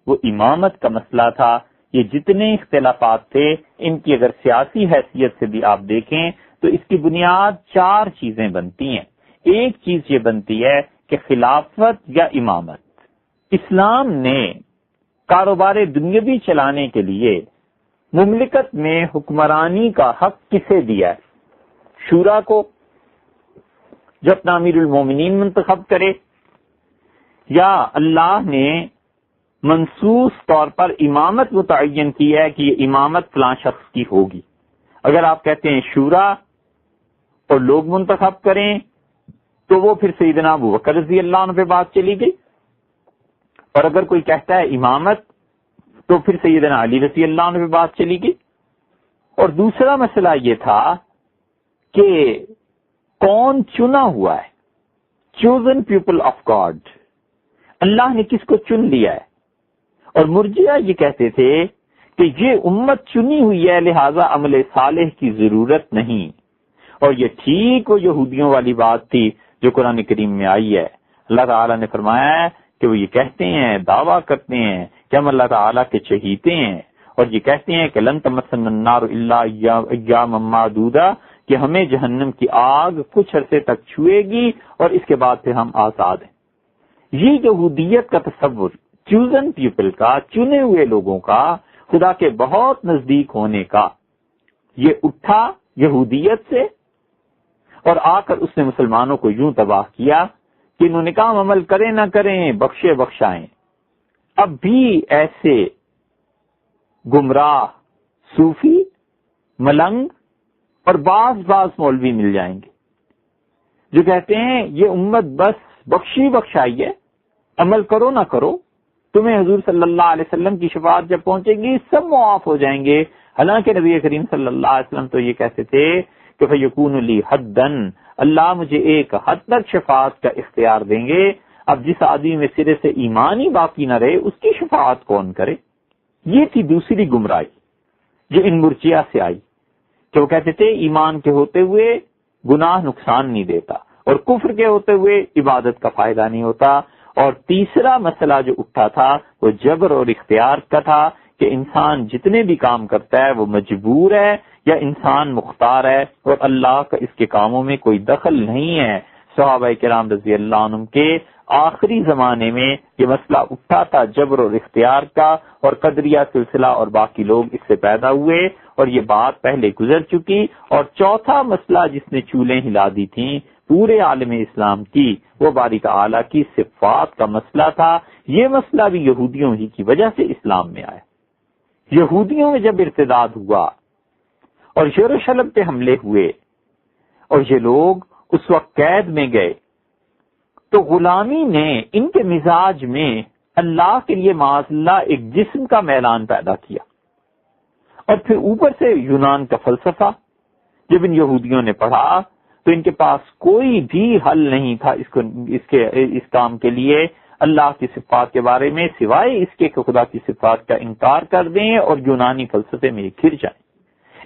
وہ امامت کا مسئلہ تھا۔ یہ جتنے اختلافات تھے ان کی اگر سیاسی حیثیت سے بھی آپ دیکھیں تو اس کی بنیاد 4 چیزیں بنتی ہیں۔ ایک چیز یہ بنتی ہے کہ خلافت یا امامت۔ اسلام نے کاروبار دنیاوی چلانے کے لیے مملکت میں حکمرانی کا حق کسے دیا ہے؟ شورا کو، جو اپنا امیر المومنین منتخب کرے، یا اللہ نے منصوص طور پر امامت متعین کی ہے کہ یہ امامت فلاں شخص کی ہوگی؟ اگر آپ کہتے ہیں شورا اور لوگ منتخب کریں تو وہ پھر سیدنا ابو بکر رضی اللہ عنہ پہ بات چلی گئی، اور اگر کوئی کہتا ہے امامت تو پھر سیدنا علی رضی اللہ عنہ پہ بات چلی گئی۔ اور دوسرا مسئلہ یہ تھا کہ کون چنا ہوا ہے، چوزن پیپل آف گاڈ، اللہ نے کس کو چن لیا ہے؟ اور مرجئہ یہ کہتے تھے کہ یہ امت چنی ہوئی ہے، لہذا عمل صالح کی ضرورت نہیں۔ اور یہ ٹھیک وہ یہودیوں والی بات تھی جو قرآن کریم میں آئی ہے، اللہ تعالیٰ نے فرمایا ہے کہ وہ یہ کہتے ہیں، دعویٰ کرتے ہیں کہ ہم اللہ تعالیٰ کے چہیتے ہیں، اور یہ کہتے ہیں کہ لن تمسنا النار الا ایاما معدودہ، کہ ہمیں جہنم کی آگ کچھ عرصے تک چھوئے گی اور اس کے بعد پھر ہم آزاد ہیں۔ یہ یہودیت کا تصور، چوزن پیپل کا، چنے ہوئے لوگوں کا، خدا کے بہت نزدیک ہونے کا، یہ اٹھا یہودیت سے اور آ کر اس نے مسلمانوں کو یوں تباہ کیا کہ انہوں نے کہا ہم عمل کریں نہ کریں، بخشے بخشائیں۔ اب بھی ایسے گمراہ صوفی، ملنگ اور بعض مولوی مل جائیں گے جو کہتے ہیں یہ امت بس بخشی بخشائی ہے، عمل کرو نہ کرو، تمہیں حضور صلی اللہ علیہ وسلم کی شفاعت جب پہنچے گی سب معاف ہو جائیں گے۔ حالانکہ نبی کریم صلی اللہ علیہ وسلم تو یہ کہتے تھے کہ فَيَكُونُ لِي حَدًّا، اللہ مجھے ایک حد تک شفاعت کا اختیار دیں گے۔ اب جس آدمی میں سرے سے ایمان ہی باقی نہ رہے اس کی شفاعت کون کرے؟ یہ تھی دوسری گمراہی جو ان مرجئہ سے آئی، کہ وہ کہتے تھے ایمان کے ہوتے ہوئے گناہ نقصان نہیں دیتا اور کفر کے ہوتے ہوئے عبادت کا فائدہ نہیں ہوتا۔ اور تیسرا مسئلہ جو اٹھا تھا وہ جبر اور اختیار کا تھا کہ انسان جتنے بھی کام کرتا ہے وہ مجبور ہے یا انسان مختار ہے اور اللہ کا اس کے کاموں میں کوئی دخل نہیں ہے۔ صحابہ کرام رضی اللہ عنہم کے آخری زمانے میں یہ مسئلہ اٹھا تھا جبر اور اختیار کا، اور قدریہ سلسلہ اور باقی لوگ اس سے پیدا ہوئے اور یہ بات پہلے گزر چکی۔ اور چوتھا مسئلہ جس نے چولیں ہلا دی تھیں پورے عالم اسلام کی، وہ باری تعالیٰ کی صفات کا مسئلہ تھا۔ یہ مسئلہ بھی یہودیوں ہی کی وجہ سے اسلام میں آیا۔ یہودیوں میں جب ارتداد ہوا اور یروشلم پہ حملے ہوئے اور یہ لوگ اس وقت قید میں گئے تو غلامی نے ان کے مزاج میں اللہ کے لیے معاذ اللہ ایک جسم کا میلان پیدا کیا، اور پھر اوپر سے یونان کا فلسفہ جب ان یہودیوں نے پڑھا تو ان کے پاس کوئی بھی حل نہیں تھا اس کام کے لیے اللہ کی صفات کے بارے میں، سوائے اس کے کہ خدا کی صفات کا انکار کر دیں اور یونانی فلسفے میں گر جائیں۔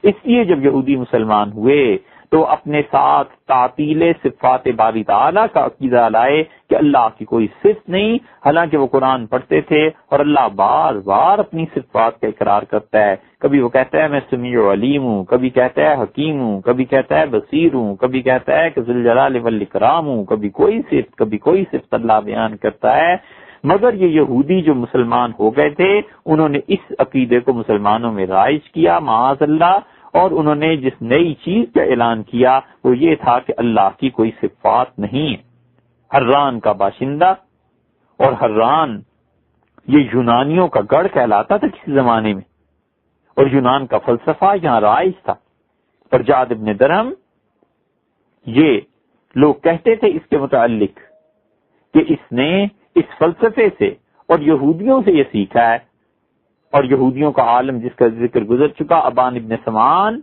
اس لیے جب یہودی مسلمان ہوئے تو اپنے ساتھ تعطیل صفات باری تعالیٰ کا عقیدہ لائے کہ اللہ کی کوئی صفت نہیں، حالانکہ وہ قرآن پڑھتے تھے اور اللہ بار بار اپنی صفات کا اقرار کرتا ہے۔ کبھی وہ کہتا ہے میں سمیع و علیم ہوں، کبھی کہتا ہے حکیم ہوں، کبھی کہتا ہے بصیر ہوں، کبھی کہتا ہے کہ ذوالجلال والاکرام ہوں، کبھی کوئی صفت اللہ بیان کرتا ہے۔ مگر یہ یہودی جو مسلمان ہو گئے تھے انہوں نے اس عقیدے کو مسلمانوں میں رائج کیا معاذ اللہ، اور انہوں نے جس نئی چیز کا اعلان کیا وہ یہ تھا کہ اللہ کی کوئی صفات نہیں ہے۔ حران کا باشندہ، اور حران یہ یونانیوں کا گڑھ کہلاتا تھا کسی زمانے میں، اور یونان کا فلسفہ یہاں رائج تھا۔ اور جعد ابن درہم یہ لوگ کہتے تھے اس کے متعلق کہ اس نے اس فلسفے سے اور یہودیوں سے یہ سیکھا ہے، اور یہودیوں کا عالم جس کا ذکر گزر چکا ابان ابن سمعان،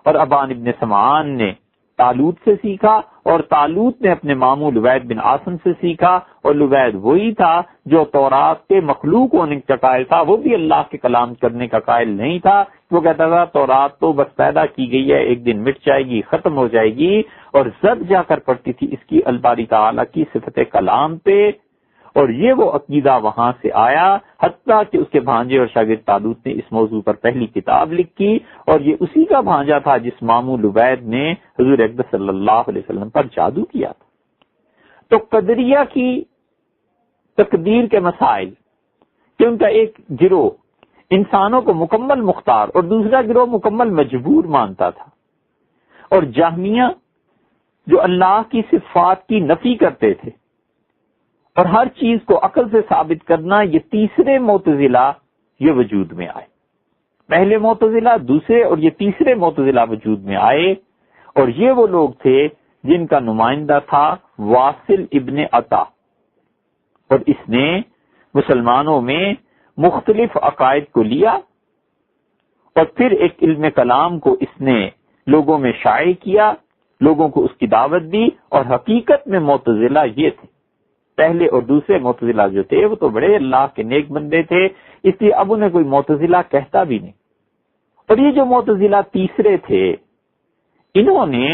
اور ابان ابن سمعان نے طالوت سے سیکھا، اور طالوت نے اپنے ماموں لبید بن عاصم سے سیکھا، اور لبید وہی تھا جو تورات کے مخلوق ہونے کا قائل تھا، وہ بھی اللہ کے کلام کرنے کا قائل نہیں تھا۔ وہ کہتا تھا تورات تو بس پیدا کی گئی ہے، ایک دن مٹ جائے گی، ختم ہو جائے گی، اور زد جا کر پڑتی تھی اس کی الباری تعالیٰ کی صفت کلام پہ، اور یہ وہ عقیدہ وہاں سے آیا، حتیٰ کہ اس کے بھانجے اور شاگرد طالوت نے اس موضوع پر پہلی کتاب لکھی، اور یہ اسی کا بھانجا تھا جس ماموں لبید نے حضور اقدس صلی اللہ علیہ وسلم پر جادو کیا تھا۔ تو قدریہ کی تقدیر کے مسائل کہ ان کا ایک گروہ انسانوں کو مکمل مختار اور دوسرا گروہ مکمل مجبور مانتا تھا، اور جہمیہ جو اللہ کی صفات کی نفی کرتے تھے اور ہر چیز کو عقل سے ثابت کرنا، یہ تیسرے معتزلہ یہ وجود میں آئے۔ پہلے معتزلہ، دوسرے اور یہ تیسرے معتزلہ وجود میں آئے، اور یہ وہ لوگ تھے جن کا نمائندہ تھا واصل ابن عطا، اور اس نے مسلمانوں میں مختلف عقائد کو لیا اور پھر ایک علم کلام کو اس نے لوگوں میں شائع کیا، لوگوں کو اس کی دعوت دی، اور حقیقت میں معتزلہ یہ تھے۔ پہلے اور دوسرے معتزلہ جو تھے وہ تو بڑے اللہ کے نیک بندے تھے، اس لیے اب انہیں کوئی معتزلہ کہتا بھی نہیں۔ اور یہ جو معتزلہ تیسرے تھے انہوں نے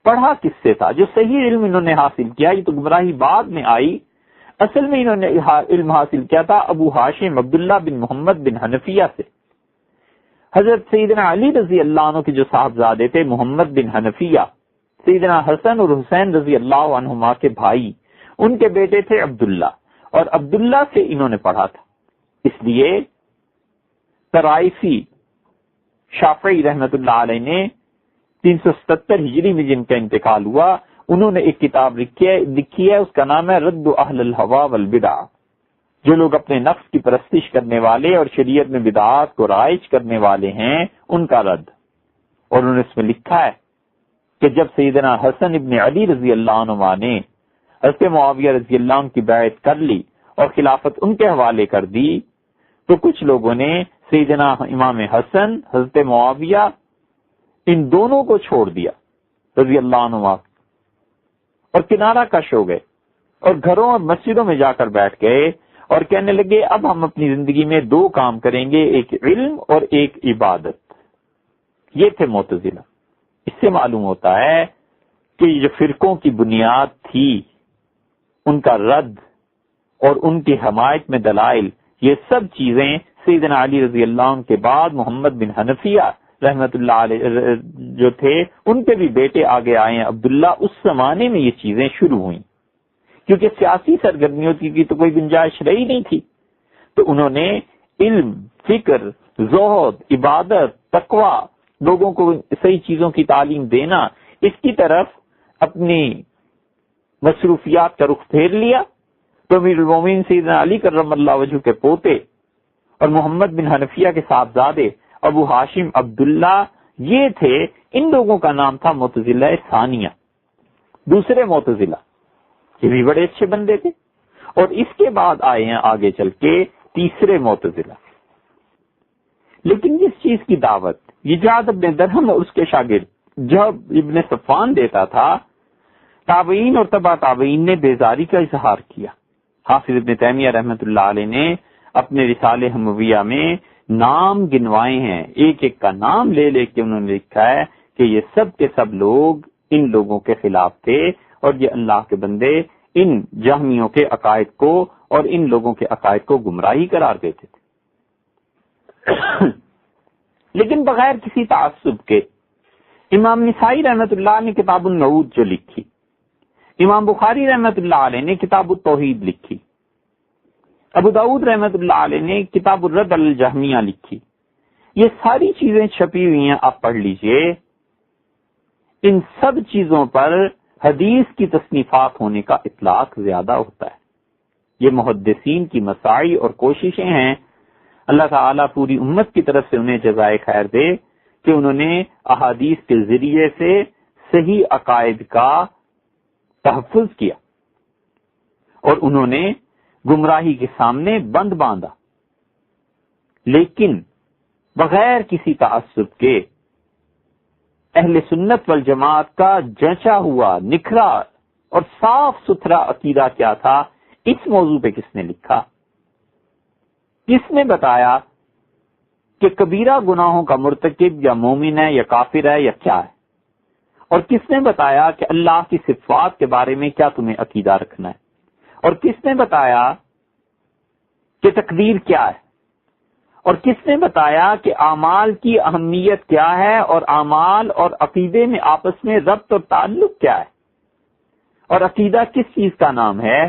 پڑھا کس سے تھا؟ جو صحیح علم انہوں نے حاصل کیا، یہ تو گمراہی بعد میں آئی، اصل میں انہوں نے علم حاصل کیا تھا ابو ہاشم عبداللہ بن محمد بن حنفیہ سے۔ حضرت سیدنا علی رضی اللہ عنہ کے جو صاحبزادے تھے محمد بن حنفیہ، سیدنا حسن اور حسین رضی اللہ عنہما کے بھائی، ان کے بیٹے تھے عبداللہ، اور عبداللہ سے انہوں نے پڑھا تھا۔ اس لیے طرائفی شافعی رحمت اللہ علیہ نے 377 ہجری میں جن کا انتقال ہوا، انہوں نے ایک کتاب لکھی ہے، اس کا نام ہے رد اہل الہوا والبدع، جو لوگ اپنے نفس کی پرستش کرنے والے اور شریعت میں بدعات کو رائج کرنے والے ہیں ان کا رد۔ اور انہوں نے اس میں لکھا ہے کہ جب سیدنا حسن ابن علی رضی اللہ عنہ نے حضرت معاویہ رضی اللہ عنہ کی بیعت کر لی اور خلافت ان کے حوالے کر دی، تو کچھ لوگوں نے سیدنا امام حسن، حضرت معاویہ، ان دونوں کو چھوڑ دیا رضی اللہ عنہ، اور کنارہ کش ہو گئے اور گھروں اور مسجدوں میں جا کر بیٹھ گئے اور کہنے لگے اب ہم اپنی زندگی میں دو کام کریں گے، ایک علم اور ایک عبادت۔ یہ تھے معتزلہ۔ اس سے معلوم ہوتا ہے کہ یہ جو فرقوں کی بنیاد تھی، ان کا رد اور ان کی حمایت میں دلائل، یہ سب چیزیں سیدنا علی رضی اللہ عنہ کے بعد محمد بن حنفیہ رحمت اللہ علیہ جو تھے، ان کے بھی بیٹے آگے آئے ہیں عبداللہ، اس زمانے میں یہ چیزیں شروع ہوئیں، کیونکہ سیاسی سرگرمیوں کی تو کوئی گنجائش رہی نہیں تھی، تو انہوں نے علم، فکر، زہد، عبادت، تقوی، لوگوں کو صحیح چیزوں کی تعلیم دینا، اس کی طرف اپنی مصروفیات کا رخ پھیر لیا۔ تو امیر المومنین سیدنا علی کرم اللہ وجہہ کے پوتے اور محمد بن حنفیہ کے صاحبزادے ابو ہاشم عبداللہ، یہ تھے، ان لوگوں کا نام تھا معتزلہ ثانیہ۔ دوسرے معتزلہ یہ بھی بڑے اچھے بندے تھے، اور اس کے بعد آئے ہیں آگے چل کے تیسرے معتزلہ۔ لیکن جس چیز کی دعوت یہ جعد ابن درہم اور اس کے شاگرد جب ابن صفوان دیتا تھا، تابعین اور تبع تابعین نے بیزاری کا اظہار کیا۔ حافظ ابن تیمیہ رحمت اللہ علیہ نے اپنے رسالہ حمویہ میں نام گنوائے ہیں، ایک ایک کا نام لے لے کے انہوں نے لکھا ہے کہ یہ سب کے سب لوگ ان لوگوں کے خلاف تھے، اور یہ اللہ کے بندے ان جہمیوں کے عقائد کو اور ان لوگوں کے عقائد کو گمراہی قرار دیتے تھے۔ لیکن بغیر کسی تعصب کے امام نسائی رحمت اللہ نے کتاب النعود جو لکھی، امام بخاری رحمت اللہ علیہ نے کتاب التوحید لکھی، ابو داؤد رحمت اللہ علیہ نے کتاب الرد علی الجہمیہ لکھی، یہ ساری چیزیں چھپی ہوئی ہیں، آپ پڑھ لیجئے۔ ان سب چیزوں پر حدیث کی تصنیفات ہونے کا اطلاق زیادہ ہوتا ہے۔ یہ محدثین کی مساعی اور کوششیں ہیں، اللہ تعالیٰ پوری امت کی طرف سے انہیں جزائے خیر دے کہ انہوں نے احادیث کے ذریعے سے صحیح عقائد کا تحفظ کیا، اور انہوں نے گمراہی کے سامنے بند باندھا، لیکن بغیر کسی تعصب کے اہل سنت والجماعت کا جنچا ہوا، نکھرا اور صاف ستھرا عقیدہ کیا تھا، اس موضوع پہ کس نے لکھا؟ کس نے بتایا کہ کبیرہ گناہوں کا مرتکب یا مومن ہے یا کافر ہے یا کیا ہے؟ اور کس نے بتایا کہ اللہ کی صفات کے بارے میں کیا تمہیں عقیدہ رکھنا ہے؟ اور کس نے بتایا کہ تقدیر کیا ہے؟ اور کس نے بتایا کہ اعمال کی اہمیت کیا ہے اور اعمال اور عقیدے میں آپس میں ربط اور تعلق کیا ہے؟ اور عقیدہ کس چیز کا نام ہے؟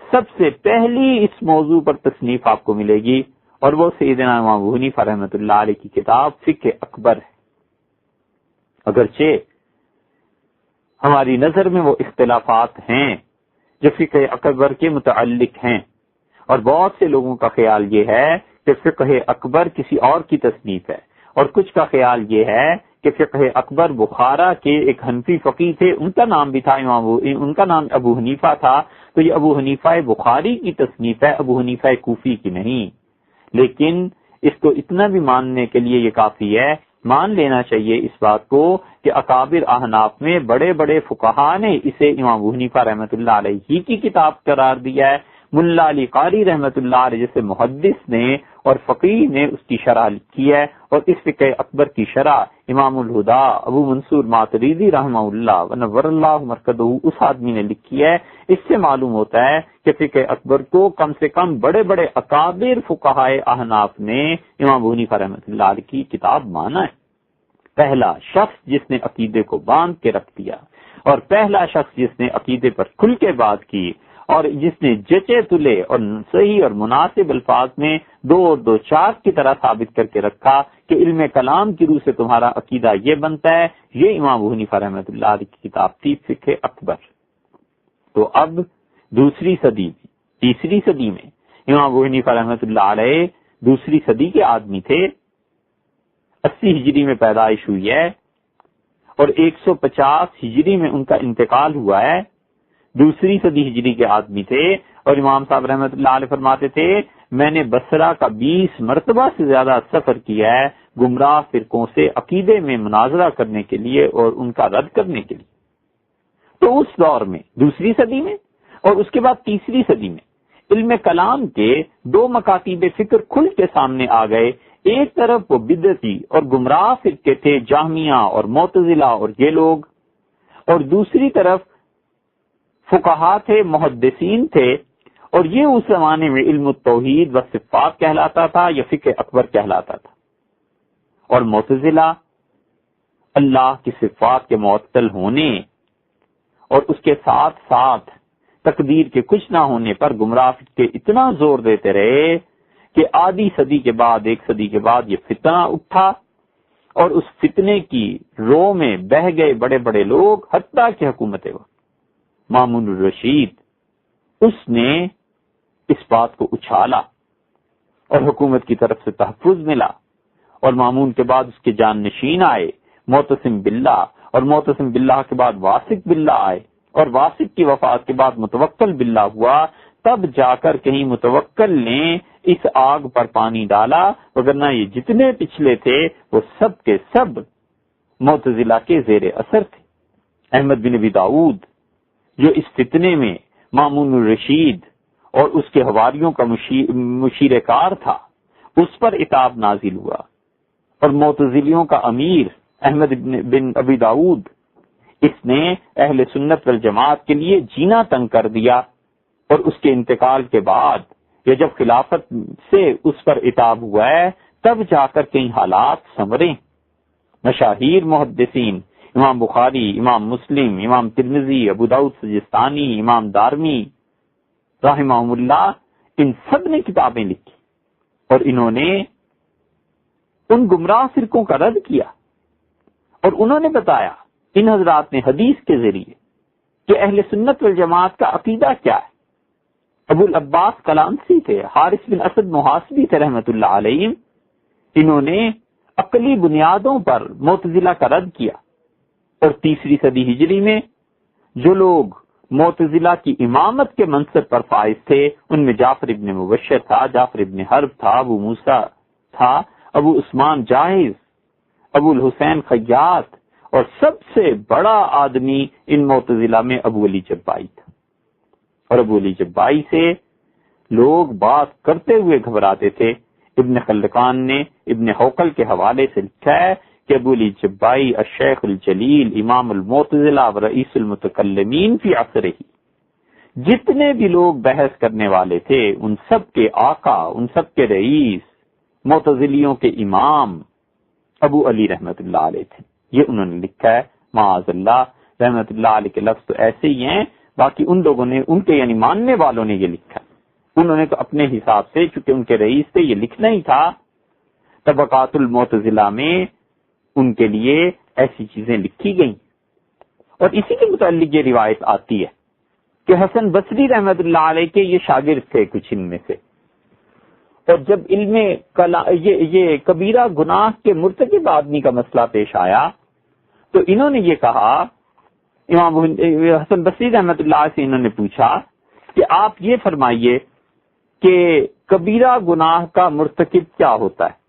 سب سے پہلی اس موضوع پر تصنیف آپ کو ملے گی، اور وہ سیدنا امام ابو حنیفہ رحمۃ اللہ علیہ کی کتاب فقہ اکبر ہے۔ اگرچہ ہماری نظر میں وہ اختلافات ہیں جو فقہ اکبر کے متعلق ہیں، اور بہت سے لوگوں کا خیال یہ ہے کہ فقہ اکبر کسی اور کی تصنیف ہے، اور کچھ کا خیال یہ ہے کہ فقہ اکبر بخارا کے ایک حنفی فقیہ تھے، ان کا نام بھی تھا ان کا نام ابو حنیفہ تھا، تو یہ ابو حنیفہ بخاری کی تصنیف ہے، ابو حنیفہ کوفی کی نہیں۔ لیکن اس کو اتنا بھی ماننے کے لیے یہ کافی ہے، مان لینا چاہیے اس بات کو کہ اکابر احناف میں بڑے بڑے فقہا نے اسے امام ابو حنیفہ رحمۃ اللہ علیہ ہی کی کتاب قرار دیا ہے۔ ملا علی قاری رحمۃ اللہ علیہ جیسے محدث نے اور فقیہ نے اس کی شرح لکھی ہے، اور اس فقہ اکبر کی شرح امام الہدا ابو منصور ماتریدی رحمہ اللہ ونور اللہ مرکزہ اس آدمی نے لکھی ہے۔ اس سے معلوم ہوتا ہے کہ فقہ اکبر کو کم سے کم بڑے بڑے اکابر فقہائے احناف نے امام ابو حنیفہ رحمۃ اللہ علیہ کی کتاب مانا ہے۔ پہلا شخص جس نے عقیدے کو باندھ کے رکھ دیا، اور پہلا شخص جس نے عقیدے پر کھل کے بات کی، اور جس نے جچے تلے اور صحیح اور مناسب الفاظ میں 2 اور 2 4 کی طرح ثابت کر کے رکھا کہ علم کلام کی روح سے تمہارا عقیدہ یہ بنتا ہے، یہ امام ابو حنیفہ رحمۃ اللہ علیہ کی کتاب تھی فقہ اکبر۔ تو اب دوسری صدی میں، تیسری صدی میں امام ابو حنیفہ رحمۃ اللہ علیہ دوسری صدی کے آدمی تھے، 80 ہجری میں پیدائش ہوئی ہے، اور 150 ہجری میں ان کا انتقال ہوا ہے۔ دوسری صدی ہجری کے آدمی تھے، اور امام صاحب رحمۃ اللہ علیہ فرماتے تھے میں نے بصرہ کا 20 مرتبہ سے زیادہ سفر کیا ہے گمراہ فرقوں سے عقیدے میں مناظرہ کرنے کے لیے اور ان کا رد کرنے کے لیے۔ تو اس دور میں دوسری صدی میں اور اس کے بعد تیسری صدی میں علم کلام کے 2 مکاتیب فکر کھل کے سامنے آ گئے۔ ایک طرف وہ بدعتی اور گمراہ فرقے تھے، جہمیہ اور معتزلہ اور یہ لوگ، اور دوسری طرف فقہا تھے، محدثین تھے، اور یہ اس زمانے میں علم التوحید و صفات کہلاتا تھا یا فقہ اکبر کہلاتا تھا۔ اور معتزلہ اللہ کی صفات کے معطل ہونے اور اس کے ساتھ ساتھ تقدیر کے کچھ نہ ہونے پر گمراہ کے اتنا زور دیتے رہے کہ آدھی صدی کے بعد، 1 صدی کے بعد یہ فتنہ اٹھا، اور اس فتنے کی رو میں بہ گئے بڑے بڑے لوگ، حتیٰ کہ حکومت وقت مامون الرشید اس نے اس بات کو اچھالا اور حکومت کی طرف سے تحفظ ملا، اور مامون کے بعد اس کے جانشین آئے معتصم باللہ، اور معتصم باللہ کے بعد واسق باللہ آئے، اور واسق کی وفات کے بعد متوکل باللہ ہوا۔ تب جا کر کہیں متوکل نے اس آگ پر پانی ڈالا، وگرنہ یہ جتنے پچھلے تھے وہ سب کے سب معتزلہ کے زیر اثر تھے۔ احمد بن ابی داؤد جو اس فتنے میں مامون الرشید اور اس کے حواریوں کا مشیر کار تھا، اس پر عتاب نازل ہوا، اور معتزلیوں کا امیر احمد بن ابی داؤد اس نے اہل سنت والجماعت کے لیے جینا تنگ کر دیا، اور اس کے انتقال کے بعد یا جب خلافت سے اس پر عتاب ہوا ہے تب جا کر کئی حالات سنورے۔ مشاہیر محدثین امام بخاری، امام مسلم، امام ترمذی، ابو داؤد سجستانی، امام دارمی رحمہم اللہ، ان سب نے کتابیں لکھی، اور انہوں نے ان گمراہ فرقوں کا رد کیا، اور انہوں نے بتایا ان حضرات نے حدیث کے ذریعے کہ اہل سنت والجماعت کا عقیدہ کیا ہے۔ ابو العباس کلامسی تھے، حارث بن اسد محاسبی تھے رحمت اللہ علیہ، انہوں نے عقلی بنیادوں پر معتزلہ کا رد کیا، اور تیسری صدی ہجری میں جو لوگ معتزلہ کی امامت کے منصب پر فائز تھے ان میں جعفر ابن مبشر تھا، جعفر ابن حرب تھا، ابو موسیٰ تھا، ابو عثمان جاہز، ابو الحسین خیاط، اور سب سے بڑا آدمی ان معتزلہ میں ابو علی جبائی تھا، اور ابو علی جبائی سے لوگ بات کرتے ہوئے گھبراتے تھے۔ ابن خلقان نے ابن حوقل کے حوالے سے لکھا ہے کہ ابو علی جبائی الشیخ الجلیل امام المعتزلہ و رئیس المتکلمین فی عصرہ، جتنے بھی لوگ بحث کرنے والے تھے ان سب کے آقا، ان سب کے رئیس، معتزلیوں کے امام ابو علی رحمت اللہ علیہ تھے۔ یہ انہوں نے لکھا ہے، معاذ اللہ، رحمت اللہ علیہ کے لفظ تو ایسے ہی ہیں، باقی ان لوگوں نے، ان کے یعنی ماننے والوں نے یہ لکھا، انہوں نے تو اپنے حساب سے، چونکہ ان کے رئیس سے یہ لکھنا ہی تھا، طبقات المعتزلہ میں ان کے لیے ایسی چیزیں لکھی گئیں۔ اور اسی کے متعلق یہ روایت آتی ہے کہ حسن بصری رحمت اللہ علیہ کے یہ شاگرد تھے کچھ ان میں سے، اور جب علم یہ کبیرہ گناہ کے مرتکب آدمی کا مسئلہ پیش آیا تو انہوں نے یہ کہا، امام حسن بصری رحمت اللہ سے انہوں نے پوچھا کہ آپ یہ فرمائیے کہ کبیرہ گناہ کا مرتکب کیا ہوتا ہے؟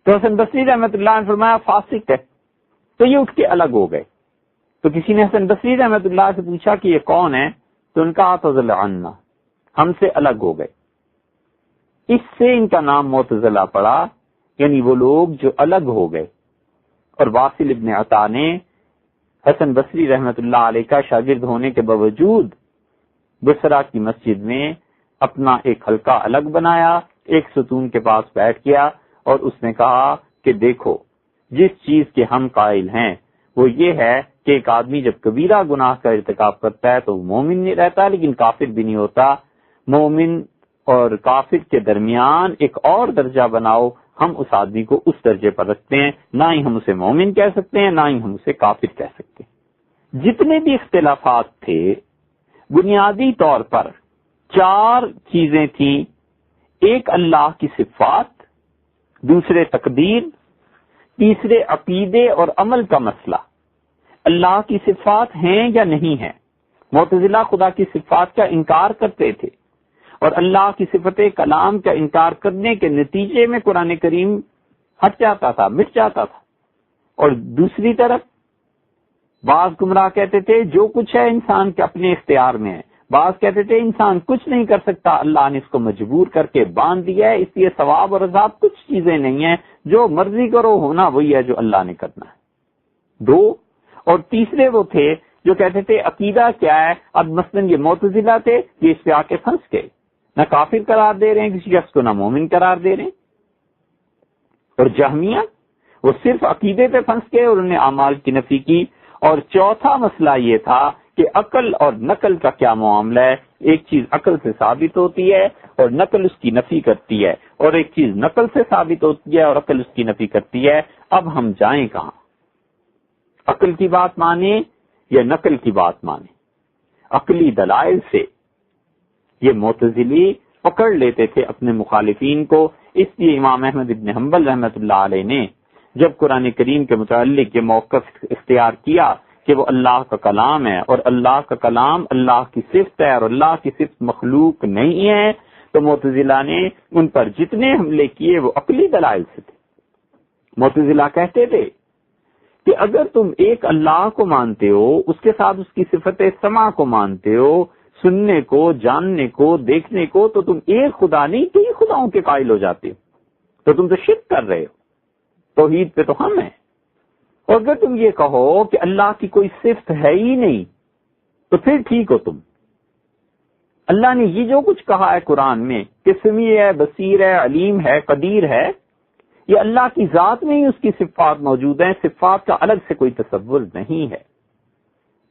تو حسن بصری رحمت اللہ نے فرمایا فاسق ہے۔ تو یہ اٹھ کے الگ ہو گئے۔ تو کسی نے حسن بصری رحمت اللہ سے پوچھا کہ یہ کون ہے؟ تو ان کا اعتزل عنا، ہم سے الگ ہو گئے۔ اس سے ان کا نام معتزلہ پڑا، یعنی وہ لوگ جو الگ ہو گئے۔ اور واصل ابن عطا نے حسن بصری رحمت اللہ علیہ کا شاگرد ہونے کے باوجود بصرہ کی مسجد میں اپنا ایک حلقہ الگ بنایا، ایک ستون کے پاس بیٹھ گیا اور اس نے کہا کہ دیکھو جس چیز کے ہم قائل ہیں وہ یہ ہے کہ ایک آدمی جب کبیرہ گناہ کا ارتکاب کرتا ہے تو وہ مومن نہیں رہتا لیکن کافر بھی نہیں ہوتا۔ مومن اور کافر کے درمیان ایک اور درجہ بناؤ، ہم اس آدمی کو اس درجے پر رکھتے ہیں، نہ ہی ہم اسے مومن کہہ سکتے ہیں نہ ہی ہم اسے کافر کہہ سکتے ہیں۔ جتنے بھی اختلافات تھے بنیادی طور پر 4 چیزیں تھیں، ایک اللہ کی صفات، دوسرے تقدیر، تیسرے عقیدے اور عمل کا مسئلہ۔ اللہ کی صفات ہیں یا نہیں ہیں؟ معتزلہ خدا کی صفات کا انکار کرتے تھے اور اللہ کی صفت کلام کا انکار کرنے کے نتیجے میں قرآن کریم ہٹ جاتا تھا، مٹ جاتا تھا۔ اور دوسری طرف بعض گمراہ کہتے تھے جو کچھ ہے انسان کے اپنے اختیار میں ہے، بعض کہتے تھے انسان کچھ نہیں کر سکتا، اللہ نے اس کو مجبور کر کے باندھ دیا ہے، اس لیے ثواب اور عذاب کچھ چیزیں نہیں ہیں، جو مرضی کرو ہونا وہی ہے جو اللہ نے کرنا ہے۔ 2 اور تیسرے وہ تھے جو کہتے تھے عقیدہ کیا ہے۔ اب مثلا یہ معتزلہ تھے، یہ اس پہ آ کے پھنس گئے، نہ کافر قرار دے رہے ہیں کسی شخص کو، نہ مومن قرار دے رہے ہیں۔ اور جہمیہ وہ صرف عقیدے پہ پھنس گئے اور انہوں نے اعمال کی نفی کی۔ اور چوتھا مسئلہ یہ تھا کہ عقل اور نقل کا کیا معاملہ ہے، ایک چیز عقل سے ثابت ہوتی ہے اور نقل اس کی نفی کرتی ہے، اور ایک چیز نقل سے ثابت ہوتی ہے اور عقل اس کی نفی کرتی ہے۔ اب ہم جائیں کہاں؟ عقل کی بات مانیں یا نقل کی بات مانیں؟ عقلی دلائل سے یہ معتزلی پکڑ لیتے تھے اپنے مخالفین کو، اس لیے امام احمد ابن حنبل رحمت اللہ علیہ نے جب قرآن کریم کے متعلق یہ موقف اختیار کیا کہ وہ اللہ کا کلام ہے اور اللہ کا کلام اللہ کی صفت ہے اور اللہ کی صفت مخلوق نہیں ہے، تو معتزلہ نے ان پر جتنے حملے کیے وہ عقلی دلائل سے تھے۔ معتزلہ کہتے تھے کہ اگر تم ایک اللہ کو مانتے ہو، اس کے ساتھ اس کی صفت سمع کو مانتے ہو، سننے کو، جاننے کو، دیکھنے کو، تو تم ایک خدا نہیں کئی خداؤں کے قائل ہو جاتے ہو، تو تم تو شرک کر رہے ہو، توحید پہ تو ہم ہیں۔ اور اگر تم یہ کہو کہ اللہ کی کوئی صفت ہے ہی نہیں تو پھر ٹھیک ہو تم۔ اللہ نے یہ جو کچھ کہا ہے قرآن میں کہ سمیع ہے، بصیر ہے، علیم ہے، قدیر ہے، یہ اللہ کی ذات میں ہی اس کی صفات موجود ہیں، صفات کا الگ سے کوئی تصور نہیں ہے۔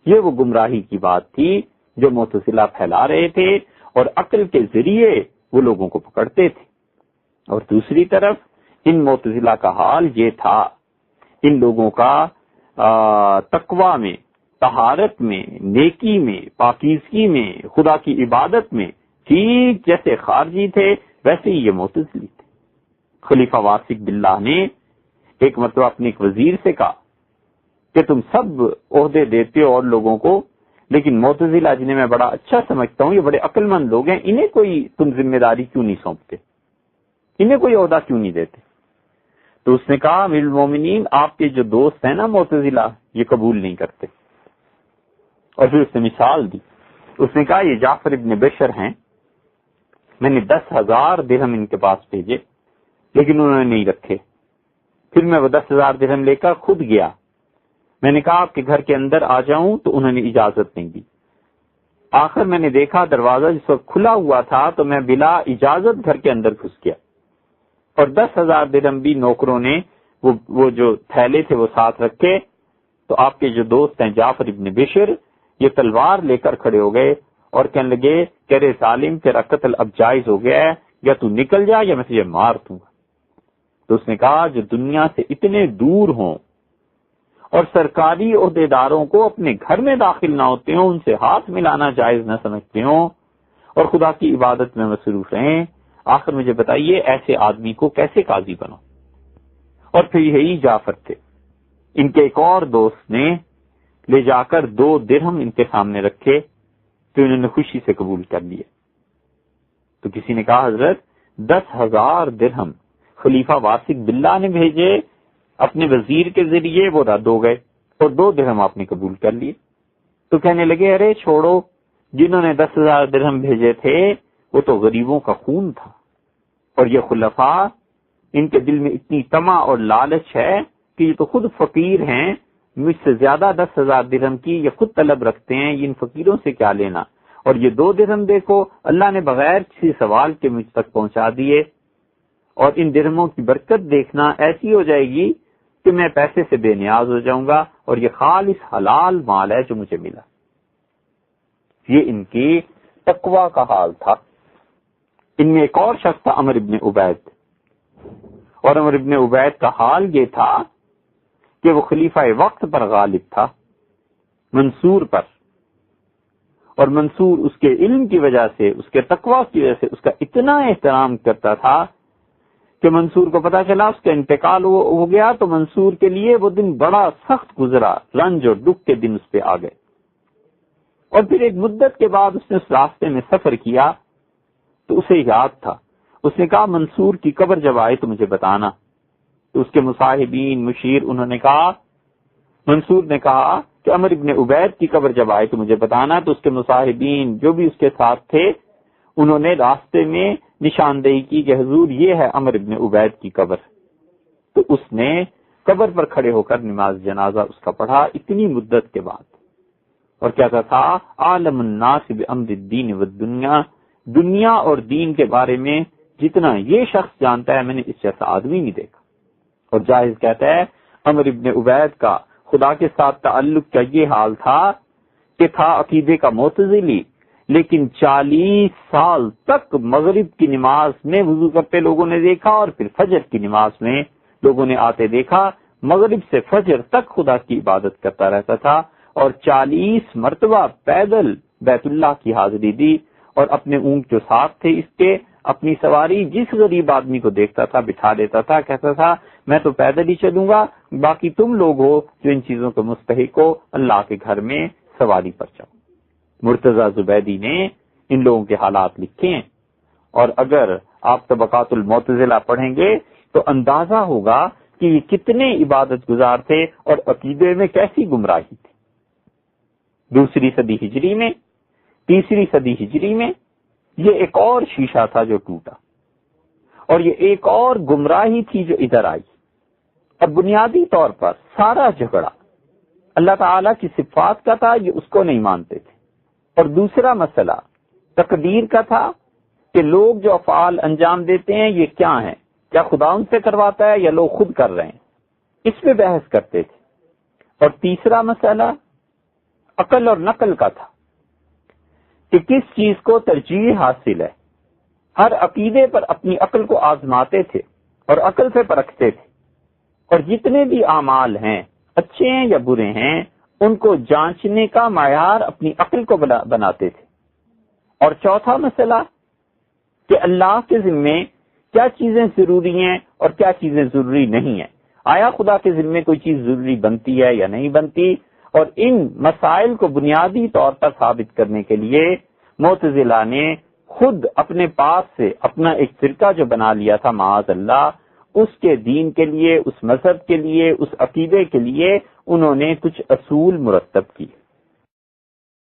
یہ وہ گمراہی کی بات تھی جو معتزلہ پھیلا رہے تھے اور عقل کے ذریعے وہ لوگوں کو پکڑتے تھے۔ اور دوسری طرف ان معتزلہ کا حال یہ تھا، ان لوگوں کا تقوی میں، طہارت میں، نیکی میں، پاکیزگی میں، خدا کی عبادت میں ٹھیک جیسے خارجی تھے ویسے ہی یہ معتزلی تھے۔ خلیفہ واثق باللہ نے ایک مرتبہ اپنے ایک وزیر سے کہا کہ تم سب عہدے دیتے ہو اور لوگوں کو، لیکن معتزلہ جنہیں میں بڑا اچھا سمجھتا ہوں، یہ بڑے عقل مند لوگ ہیں، انہیں کوئی تم ذمہ داری کیوں نہیں سونپتے، انہیں کوئی عہدہ کیوں نہیں دیتے؟ تو اس نے کہا امیر المومنین، آپ کے جو دوست ہیں نا معتزلہ، یہ قبول نہیں کرتے۔ اور پھر اس نے مثال دی، اس نے کہا یہ جعفر ابن بشر ہیں، میں نے 10,000 درہم ان کے پاس بھیجے لیکن انہوں نے نہیں رکھے، پھر میں وہ 10,000 درہم لے کر خود گیا، میں نے کہا آپ کے گھر کے اندر آ جاؤں تو انہوں نے اجازت نہیں دی، آخر میں نے دیکھا دروازہ جس وقت کھلا ہوا تھا تو میں بلا اجازت گھر کے اندر گھس گیا، اور 10,000 درہم بھی نوکروں نے وہ جو تھیلے تھے وہ ساتھ رکھے، تو آپ کے جو دوست ہیں جعفر ابن بشر یہ تلوار لے کر کھڑے ہو گئے اور کہنے لگے کہ رے ظالم تیرا قتل اب جائز ہو گیا ہے، یا تو نکل جا یا میں تجھے مار دوں گا۔ تو اس نے کہا جو دنیا سے اتنے دور ہوں اور سرکاری عہدیداروں کو اپنے گھر میں داخل نہ ہوتے ہوں، ان سے ہاتھ ملانا جائز نہ سمجھتے ہوں اور خدا کی عبادت میں مصروف رہیں، آخر مجھے بتائیے ایسے آدمی کو کیسے قاضی بنو؟ اور پھر یہی جعفر تھے، ان کے ایک اور دوست نے لے جا کر 2 درہم ان کے سامنے رکھے تو انہوں نے خوشی سے قبول کر لیے۔ تو کسی نے کہا حضرت 10,000 درہم خلیفہ واثق باللہ نے بھیجے اپنے وزیر کے ذریعے، وہ رد ہو گئے اور 2 درہم آپ نے قبول کر لیے۔ تو کہنے لگے ارے چھوڑو، جنہوں نے 10,000 درہم بھیجے تھے وہ تو غریبوں کا خون تھا اور یہ خلفاء، ان کے دل میں اتنی طمع اور لالچ ہے کہ یہ تو خود فقیر ہیں، مجھ سے زیادہ 10,000 درہم کی یہ خود طلب رکھتے ہیں، ان فقیروں سے کیا لینا، اور یہ 2 درہم دیکھو اللہ نے بغیر کسی سوال کے مجھ تک پہنچا دیے، اور ان درہموں کی برکت دیکھنا ایسی ہو جائے گی کہ میں پیسے سے بے نیاز ہو جاؤں گا، اور یہ خالص حلال مال ہے جو مجھے ملا۔ یہ ان کی تقوی کا حال تھا۔ ان میں ایک اور شخص تھا عمر ابن عبید، اور عمر ابن عبید کا حال یہ تھا کہ وہ خلیفہ وقت پر غالب تھا، منصور پر، اور منصور اس کے علم کی وجہ سے، اس کے تقوی کی وجہ سے اس کا اتنا احترام کرتا تھا کہ منصور کو پتا چلا اس کا انتقال ہو گیا تو منصور کے لیے وہ دن بڑا سخت گزرا، رنج اور دکھ کے دن اس پہ آ گئے۔ اور پھر ایک مدت کے بعد اس نے اس راستے میں سفر کیا تو اسے یاد تھا، اس نے کہا منصور کی قبر جب آئے تو مجھے بتانا۔ تو اس کے مصاحبین، مشیر، انہوں نے کہا، منصور نے کہا کہ عمر ابن عبید کی قبر جب آئے تو مجھے بتانا۔ تو اس کے مصاحبین جو بھی اس کے ساتھ تھے انہوں نے راستے میں نشاندہی کی کہ حضور یہ ہے عمر ابن عبید کی قبر۔ تو اس نے قبر پر کھڑے ہو کر نماز جنازہ اس کا پڑھا اتنی مدت کے بعد، اور کہتا تھا عالم الناس بامر الدین والدنیا، دنیا اور دین کے بارے میں جتنا یہ شخص جانتا ہے میں نے اس جیسا آدمی نہیں دیکھا۔ اور جاہز کہتا ہے عمر ابن عبید کا خدا کے ساتھ تعلق کا یہ حال تھا کہ تھا عقیدے کا معتزلی، لیکن 40 سال تک مغرب کی نماز میں وضو کرتے لوگوں نے دیکھا، اور پھر فجر کی نماز میں لوگوں نے آتے دیکھا، مغرب سے فجر تک خدا کی عبادت کرتا رہتا تھا، اور 40 مرتبہ پیدل بیت اللہ کی حاضری دی، اور اپنے اونٹ جو ساتھ تھے اس کے، اپنی سواری جس غریب آدمی کو دیکھتا تھا بٹھا دیتا تھا، کہتا تھا میں تو پیدل ہی چلوں گا، باقی تم لوگ ہو جو ان چیزوں کے مستحق ہو، اللہ کے گھر میں سواری پر جاؤ۔ مرتضی زبیدی نے ان لوگوں کے حالات لکھے ہیں، اور اگر آپ طبقات المعتزلہ پڑھیں گے تو اندازہ ہوگا کہ یہ کتنے عبادت گزار تھے اور عقیدے میں کیسی گمراہی تھی۔ 2 صدی ہجری میں، 3 صدی ہجری میں یہ ایک اور شیشہ تھا جو ٹوٹا، اور یہ ایک اور گمراہی تھی جو ادھر آئی۔ اور بنیادی طور پر سارا جھگڑا اللہ تعالیٰ کی صفات کا تھا، یہ اس کو نہیں مانتے تھے، اور دوسرا مسئلہ تقدیر کا تھا کہ لوگ جو افعال انجام دیتے ہیں یہ کیا ہیں، کیا خدا ان سے کرواتا ہے یا لوگ خود کر رہے ہیں، اس پہ بحث کرتے تھے۔ اور تیسرا مسئلہ عقل اور نقل کا تھا کہ کس چیز کو ترجیح حاصل ہے۔ ہر عقیدے پر اپنی عقل کو آزماتے تھے اور عقل سے پرکھتے تھے، اور جتنے بھی اعمال ہیں اچھے ہیں یا برے ہیں ان کو جانچنے کا معیار اپنی عقل کو بناتے تھے۔ اور چوتھا مسئلہ کہ اللہ کے ذمے کیا چیزیں ضروری ہیں اور کیا چیزیں ضروری نہیں ہیں، آیا خدا کے ذمے کوئی چیز ضروری بنتی ہے یا نہیں بنتی۔ اور ان مسائل کو بنیادی طور پر ثابت کرنے کے لیے معتزلہ نے خود اپنے پاس سے اپنا ایک فرقہ جو بنا لیا تھا معاذ اللہ، اس کے دین کے لیے، اس مذہب کے لیے، اس عقیدے کے لیے انہوں نے کچھ اصول مرتب کیے۔